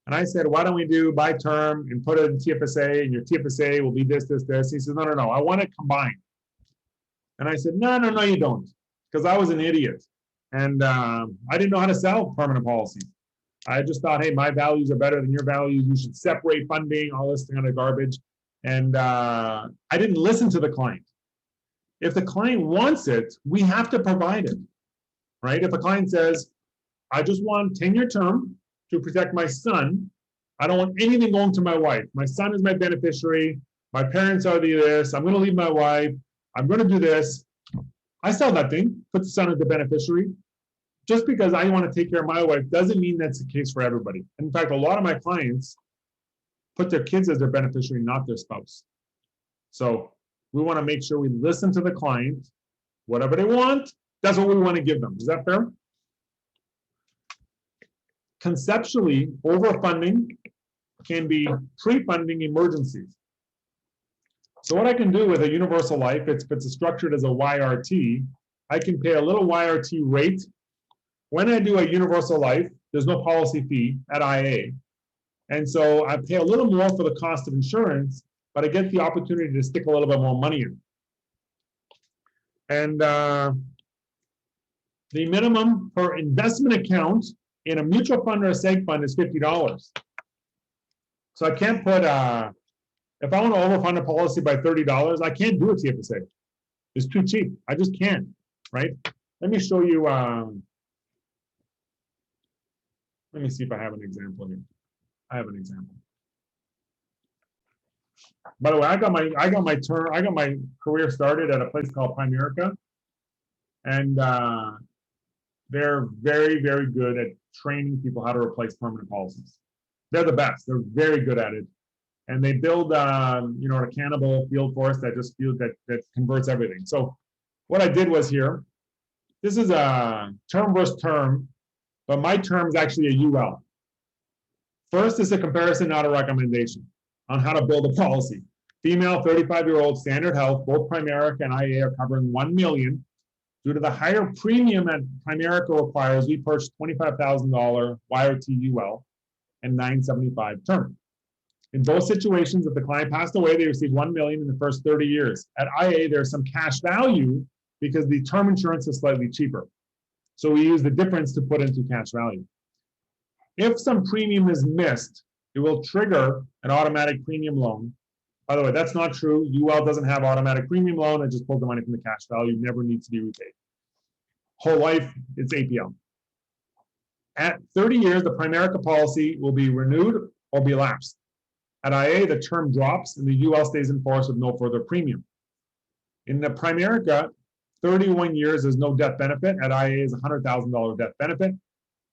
And I said, why don't we do by term and put it in TFSA, and your TFSA will be this, this, this. He says, no, I want it combined. And I said, no, you don't. Because I was an idiot. And I didn't know how to sell permanent policies. I just thought, hey, my values are better than your values. You should separate funding, all this kind of garbage. And I didn't listen to the client. If the client wants it, we have to provide it, right? If a client says, I just want 10-year term, to protect my son. I don't want anything going to my wife. My son is my beneficiary. My parents are the this. I'm going to leave my wife. I'm going to do this. I sell that thing, put the son as the beneficiary. Just because I want to take care of my wife doesn't mean that's the case for everybody. In fact, a lot of my clients put their kids as their beneficiary, not their spouse. So we want to make sure we listen to the client. Whatever they want, that's what we want to give them. Is that fair? Conceptually, overfunding can be pre-funding emergencies. So what I can do with a universal life, if it's structured as a YRT, I can pay a little YRT rate. When I do a universal life, there's no policy fee at IA. And so I pay a little more for the cost of insurance, but I get the opportunity to stick a little bit more money in. And the minimum per investment account in a mutual fund or a seg fund is $50. So I can't put, if I want to overfund a policy by $30, I can't do a TFSA. It's too cheap. I just can't, right? Let me show you, let me see if I have an example here. I have an example. By the way, I got my career started at a place called Primerica, and they're very, very good at training people how to replace permanent policies. They're the best. They're very good at it, and they build, you know, a cannibal field force that just that converts everything. So what I did was here. This is a term versus term, but my term is actually a UL. First is a comparison, not a recommendation, on how to build a policy. Female, 35-year-old, standard health, both Primerica and IA are covering $1 million. Due to the higher premium that Primerica requires, we purchased $25,000 YRT UL and $975 term. In both situations, if the client passed away, they received $1 million in the first 30 years. At IA, there's some cash value because the term insurance is slightly cheaper. So we use the difference to put into cash value. If some premium is missed, it will trigger an automatic premium loan. By the way, that's not true. UL doesn't have automatic premium loan. It just pulls the money from the cash value, never needs to be repaid. Whole life, it's APL. At 30 years, the Primerica policy will be renewed or be lapsed. At IA, the term drops and the UL stays in force with no further premium. In the Primerica, 31 years, there's no death benefit. At IA is $100,000 death benefit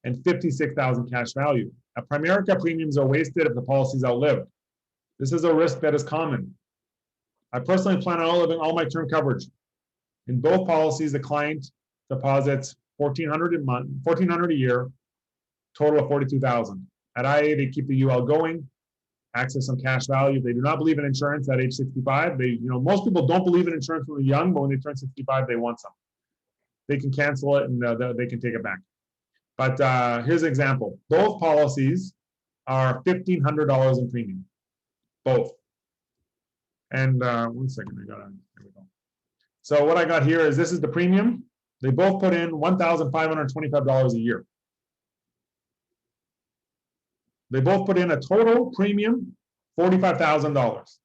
and $56,000 cash value. At Primerica, premiums are wasted if the policy is outlived. This is a risk that is common. I personally plan on outliving all my term coverage. In both policies, the client deposits $1,400 a month, $1,400 a year, total of $42,000. At IA, they keep the UL going, access some cash value. They do not believe in insurance at age 65. Most people don't believe in insurance when they're young, but when they turn 65, they want some. They can cancel it and they can take it back. But here's an example. Both policies are $1,500 in premium. Both. And 1 second, here we go. So what I got here is this is the premium. They both put in $1,525 a year. They both put in a total premium, $45,000.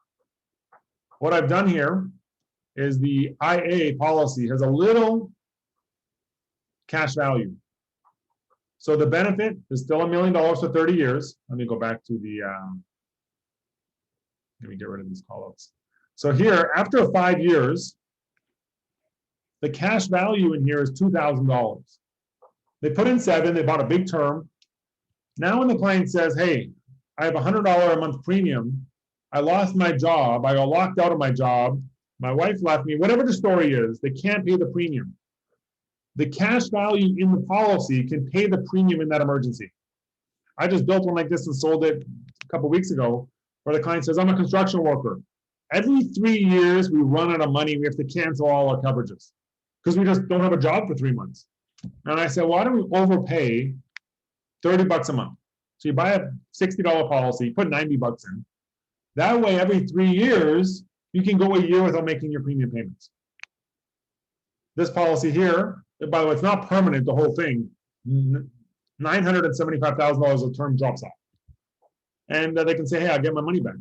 What I've done here is the IA policy has a little cash value. So the benefit is still $1 million for 30 years. Let me go back to the, let me get rid of these callouts. So here, after 5 years, the cash value in here is $2,000. They put in 7, they bought a big term. Now when the client says, hey, I have $100 a month premium, I lost my job, I got locked out of my job, my wife left me, whatever the story is, they can't pay the premium. The cash value in the policy can pay the premium in that emergency. I just built one like this and sold it a couple of weeks ago, where the client says, I'm a construction worker. Every 3 years, we run out of money. We have to cancel all our coverages because we just don't have a job for 3 months. And I said, why don't we overpay $30 a month? So you buy a $60 policy, you put 90 bucks in. That way, every 3 years, you can go a year without making your premium payments. This policy here, by the way, it's not permanent, the whole thing. $975,000 of term drops off. And they can say, hey, I'll get my money back.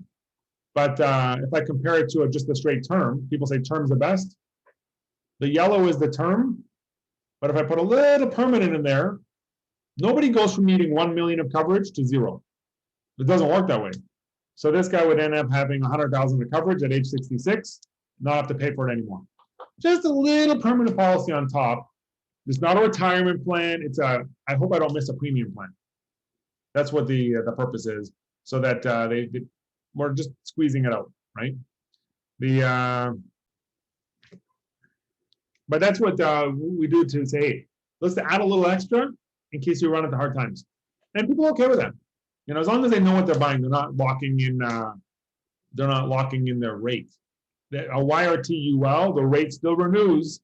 But if I compare it to just a straight term, people say term's the best. The yellow is the term. But if I put a little permanent in there, Nobody goes from needing 1 million of coverage to 0. It doesn't work that way. So this guy would end up having 100,000 of coverage at age 66, not have to pay for it anymore. Just a little permanent policy on top. It's not a retirement plan. It's a, I hope I don't miss a premium plan. That's what the purpose is, so that we're just squeezing it out, right? But that's what we do to say, hey, let's add a little extra in case you run into hard times. And people are okay with that. You know, as long as they know what they're buying, they're not locking in their rate. A YRTUL, the rate still renews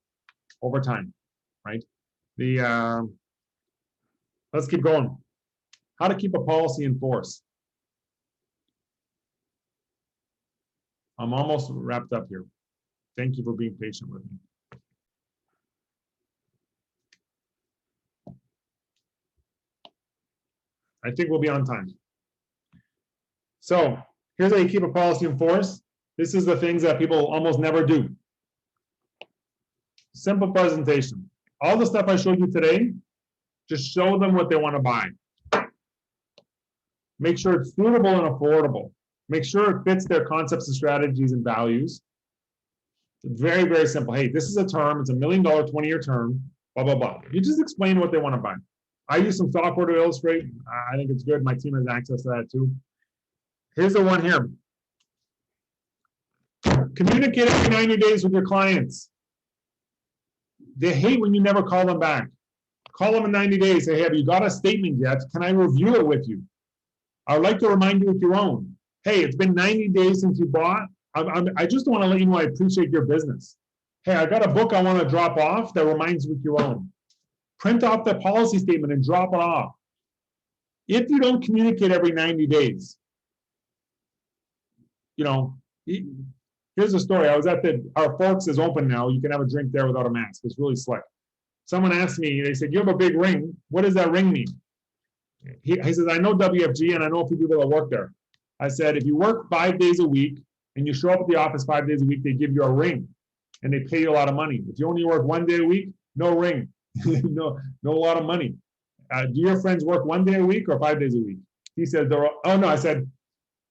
over time, right? Let's keep going. How to keep a policy in force. I'm almost wrapped up here. Thank you for being patient with me. I think we'll be on time. So here's how you keep a policy in force. This is the things that people almost never do. Simple presentation. All the stuff I showed you today, just show them what they want to buy. Make sure it's suitable and affordable. Make sure it fits their concepts and strategies and values. Very, very simple. Hey, this is a term. It's $1 million, 20-year term, blah, blah, blah. You just explain what they want to buy. I use some software to illustrate. I think it's good. My team has access to that too. Here's the one here. Communicate every 90 days with your clients. They hate when you never call them back. Call them in 90 days. Say, hey, have you got a statement yet? Can I review it with you? I would like to remind you with your own. Hey, it's been 90 days since you bought. I just want to let you know I appreciate your business. Hey, I got a book I want to drop off that reminds you with your own. Print off the policy statement and drop it off. If you don't communicate every 90 days, you know, here's a story. I was at our Forks is open now. You can have a drink there without a mask. It's really slick. Someone asked me, they said, you have a big ring. What does that ring mean? He says, I know WFG and I know a few people that work there. I said, if you work 5 days a week and you show up at the office 5 days a week, they give you a ring and they pay you a lot of money. If you only work 1 day a week, no ring, no lot of money. Do your friends work 1 day a week or 5 days a week? He said, oh no, I said,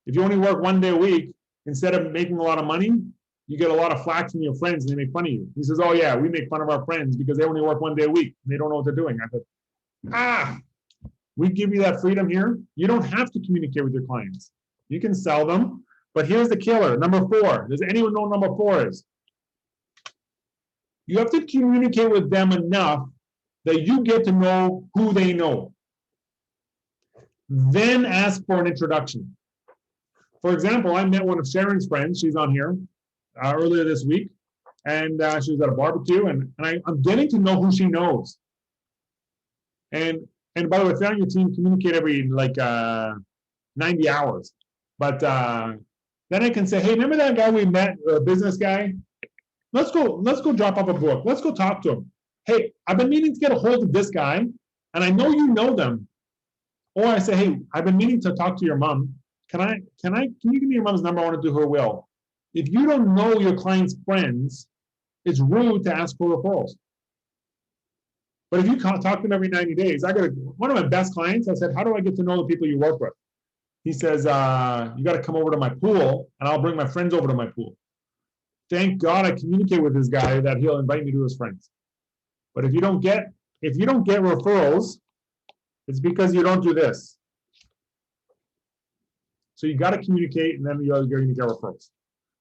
if you only work 1 day a week, instead of making a lot of money, you get a lot of flack from your friends and they make fun of you. He says, oh yeah, we make fun of our friends because they only work 1 day a week and they don't know what they're doing. I said, we give you that freedom here. You don't have to communicate with your clients. You can sell them, but here's the killer. Number 4. Does anyone know what number 4 is? You have to communicate with them enough that you get to know who they know. Then ask for an introduction. For example, I met one of Sharon's friends. She's on here earlier this week, and she was at a barbecue, and I'm getting to know who she knows. And by the way, if you're on your team, communicate every 90 hours. But then I can say, hey, remember that guy we met, a business guy? Let's go drop off a book. Let's go talk to him. Hey, I've been meaning to get a hold of this guy, and I know you know them. Or I say, hey, I've been meaning to talk to your mom. Can you give me your mom's number? I want to do her will. If you don't know your client's friends, it's rude to ask for referrals. But if you talk to them every 90 days, one of my best clients, I said, how do I get to know the people you work with? He says, you got to come over to my pool and I'll bring my friends over to my pool. Thank God I communicate with this guy that he'll invite me to his friends. But if you don't get referrals, it's because you don't do this. So you got to communicate, and then you're going to get referrals.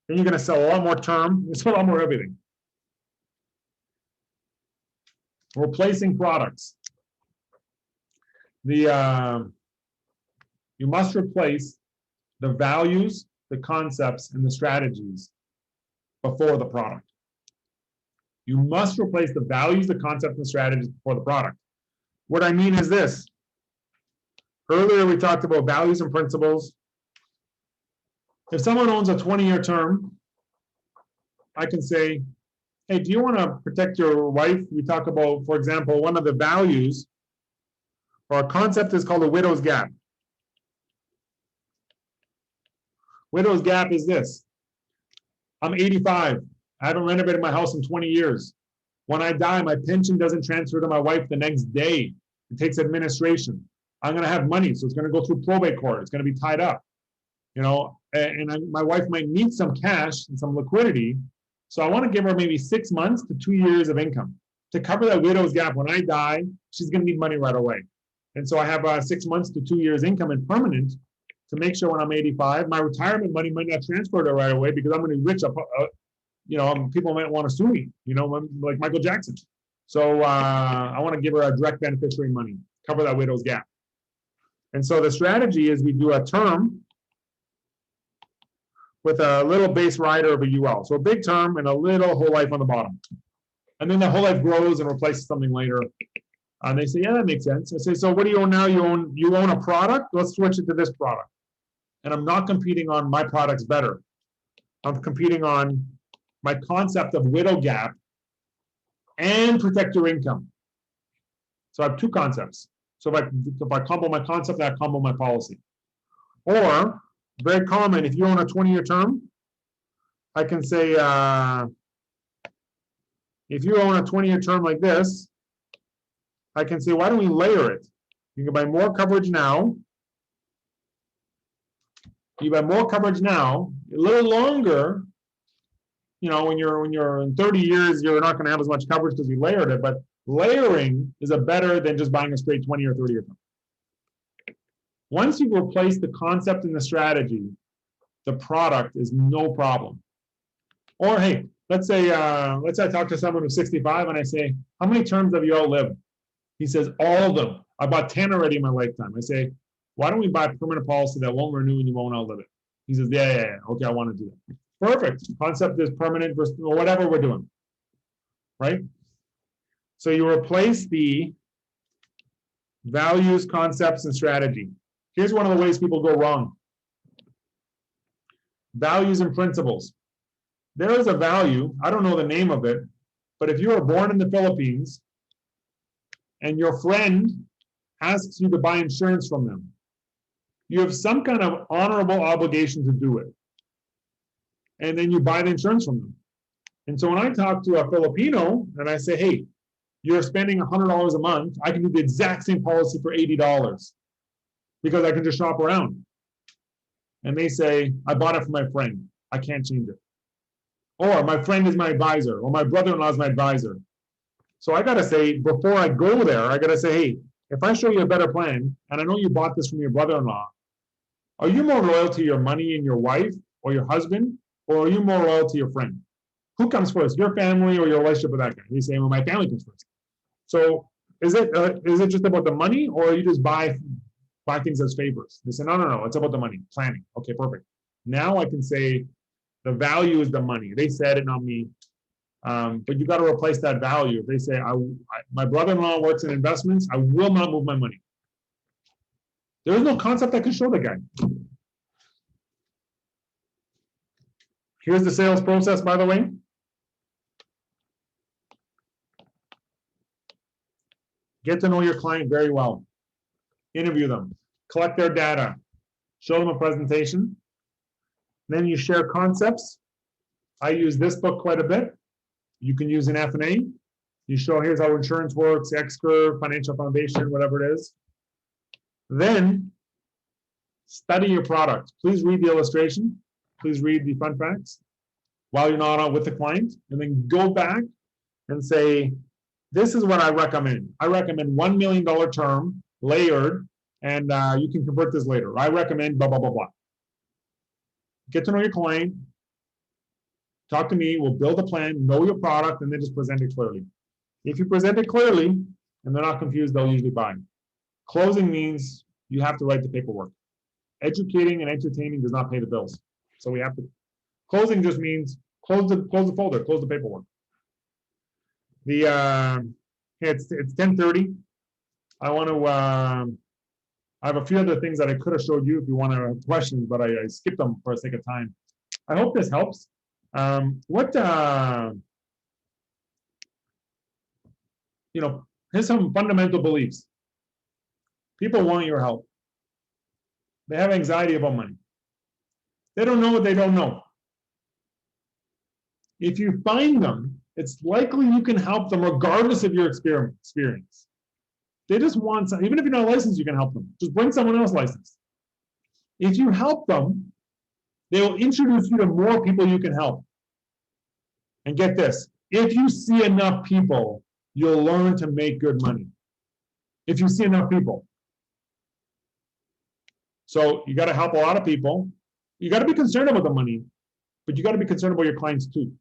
Then you're going to sell a lot more term, you sell a lot more everything. Replacing products. You must replace the values, the concepts, and the strategies before the product. You must replace the values, the concepts, and strategies before the product. What I mean is this. Earlier we talked about values and principles. If someone owns a 20-year term, I can say, hey, do you want to protect your wife? We talk about, for example, one of the values or a concept is called a widow's gap. Widow's gap is this. I'm 85. I haven't renovated my house in 20 years. When I die, my pension doesn't transfer to my wife the next day. It takes administration. I'm going to have money, so it's going to go through probate court. It's going to be tied up, my wife might need some cash and some liquidity. So I want to give her maybe 6 months to 2 years of income to cover that widow's gap. When I die, she's going to need money right away. And so I have 6 months to 2 years income and permanent to make sure when I'm 85, my retirement money might not transfer to right away because I'm going to be rich. People might want to sue me, like Michael Jackson. So I want to give her a direct beneficiary money, cover that widow's gap. And so the strategy is we do a term with a little base rider of a UL. So a big term and a little whole life on the bottom. And then the whole life grows and replaces something later. And they say, yeah, that makes sense. I say, so what do you own now? You own a product? Let's switch it to this product. And I'm not competing on my product's better. I'm competing on my concept of widow gap and protect your income. So I have two concepts. So if I combo my concept, I combo my policy. Or, very common, if you own a 20-year term, I can say, if you own a 20-year term like this, I can say, why don't we layer it? You can buy more coverage now. You buy more coverage now, a little longer. When you're in 30 years, you're not going to have as much coverage because you layered it. But layering is better than just buying a straight 20 or 30 year term. Once you replace the concept and the strategy, the product is no problem. Or hey, let's say I talk to someone who's 65 and I say, how many terms have you outlived? He says, all of them. I bought 10 already in my lifetime. I say, why don't we buy a permanent policy that won't renew and you won't outlive it? He says, yeah. Okay, I want to do that. Perfect. Concept is permanent versus whatever we're doing, right? So you replace the values, concepts, and strategy. Here's one of the ways people go wrong. Values and principles. There is a value, I don't know the name of it, but if you were born in the Philippines and your friend asks you to buy insurance from them, you have some kind of honorable obligation to do it. And then you buy the insurance from them. And so when I talk to a Filipino and I say, hey, you're spending $100 a month, I can do the exact same policy for $80 because I can just shop around. And they say, I bought it for my friend. I can't change it. Or my friend is my advisor, or my brother-in-law is my advisor. So I got to say, before I go there, I got to say, hey, if I show you a better plan, and I know you bought this from your brother-in-law, are you more loyal to your money and your wife or your husband, or are you more loyal to your friend? Who comes first, your family or your relationship with that guy? You say, well, my family comes first. So is it just about the money, or you just buy things as favors? They say, no, it's about the money, planning. Okay, perfect. Now I can say the value is the money. They said it, not me. But you got to replace that value. If they say, my brother-in-law works in investments, I will not move my money. There is no concept I can show the guy. Here's the sales process, by the way. Get to know your client very well. Interview them. Collect their data. Show them a presentation. Then you share concepts. I use this book quite a bit. You can use an F&A. You show, here's how insurance works, X-Curve, Financial Foundation, whatever it is. Then study your product. Please read the illustration. Please read the fun facts while you're not on with the client. And then go back and say, this is what I recommend. I recommend $1 million term, layered, and you can convert this later. I recommend blah, blah, blah, blah. Get to know your client. Talk to me. We'll build a plan, know your product, and then just present it clearly. If you present it clearly and they're not confused, they'll usually buy. Closing means you have to write the paperwork. Educating and entertaining does not pay the bills. So we have to. Closing just means close the folder, close the paperwork. It's 10:30. I want to. I have a few other things that I could have showed you if you want to have questions, but I skipped them for the sake of time. I hope this helps. Here's some fundamental beliefs. People want your help. They have anxiety about money. They don't know what they don't know. If you find them, it's likely you can help them regardless of your experience. They just want some, even if you're not licensed, you can help them. Just bring someone else licensed. If you help them, they will introduce you to more people you can help. And get this, if you see enough people, you'll learn to make good money. If you see enough people. So you got to help a lot of people. You got to be concerned about the money, but you got to be concerned about your clients too.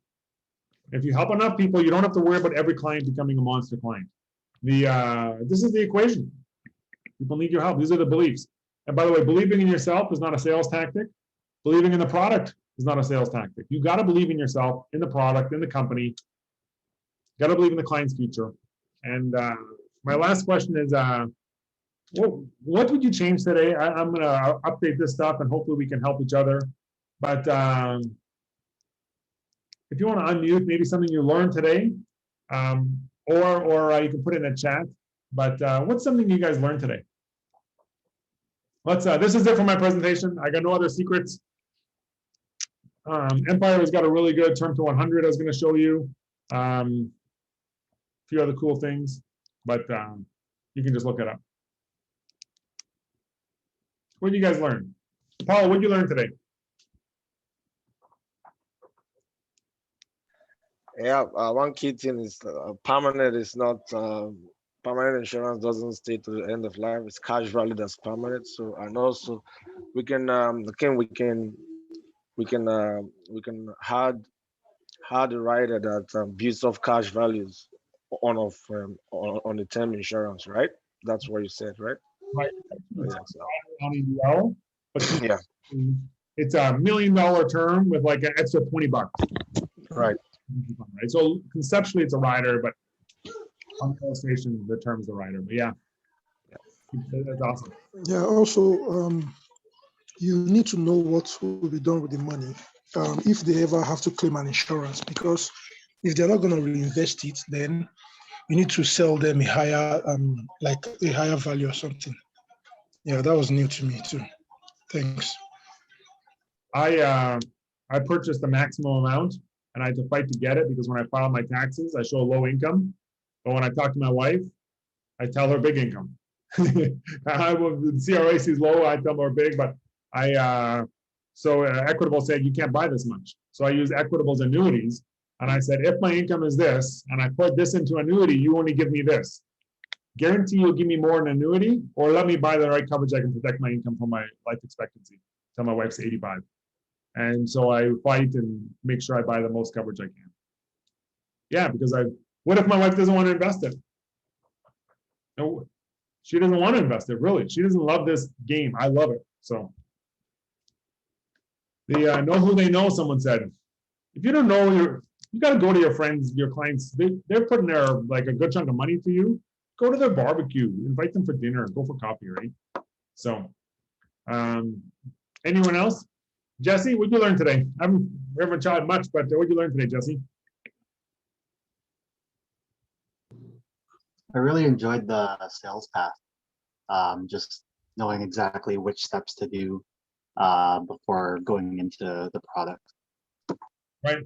If you help enough people, you don't have to worry about every client becoming a monster client. This is the equation. People need your help. These are the beliefs. And by the way, believing in yourself is not a sales tactic. Believing in the product is not a sales tactic. You got to believe in yourself, in the product, in the company. You got to believe in the client's future. And my last question is, what would you change today? I'm going to update this stuff and hopefully we can help each other. But if you want to unmute, maybe something you learned today, or you can put it in a chat. But what's something you guys learned today? This is it for my presentation. I got no other secrets. Empire has got a really good term to 100 I was going to show you. A few other cool things, but you can just look it up. What did you guys learn? Paul, what did you learn today? Yeah, one key thing is permanent is not permanent insurance doesn't stay to the end of life. It's cash value that's permanent. So and also we can hard the rider that builds off cash values on the term insurance, right? That's what you said, right? Right. Yeah, so, On EDL, but yeah, it's $1 million term with like an extra $20. right. Right. So conceptually, it's a rider, but on the illustration, the term is the rider. But yeah, that's awesome. Yeah, also, you need to know what will be done with the money if they ever have to claim an insurance, because if they're not going to reinvest it, then you need to sell them a higher, like a higher value or something. Yeah, that was new to me too. Thanks. I purchased the maximum amount and I had to fight to get it because when I file my taxes, I show low income. But when I talk to my wife, I tell her big income. The CRA sees low, I tell her big, but Equitable said you can't buy this much. So I use Equitable's annuities. And I said, if my income is this, and I put this into annuity, you only give me this. Guarantee you'll give me more in annuity, or let me buy the right coverage I can protect my income from my life expectancy till my wife's 85. And so I fight and make sure I buy the most coverage I can. Yeah, because what if my wife doesn't want to invest it? No, she doesn't want to invest it, really. She doesn't love this game. I love it. So the know who they know, someone said. If you don't know, you got to go to your friends, your clients. They're putting their like a good chunk of money to you. Go to their barbecue, invite them for dinner, go for coffee, right? So, anyone else? Jesse, what'd you learn today? We haven't chatted much, but what'd you learn today, Jesse? I really enjoyed the sales path. Just knowing exactly which steps to do before going into the product. Right.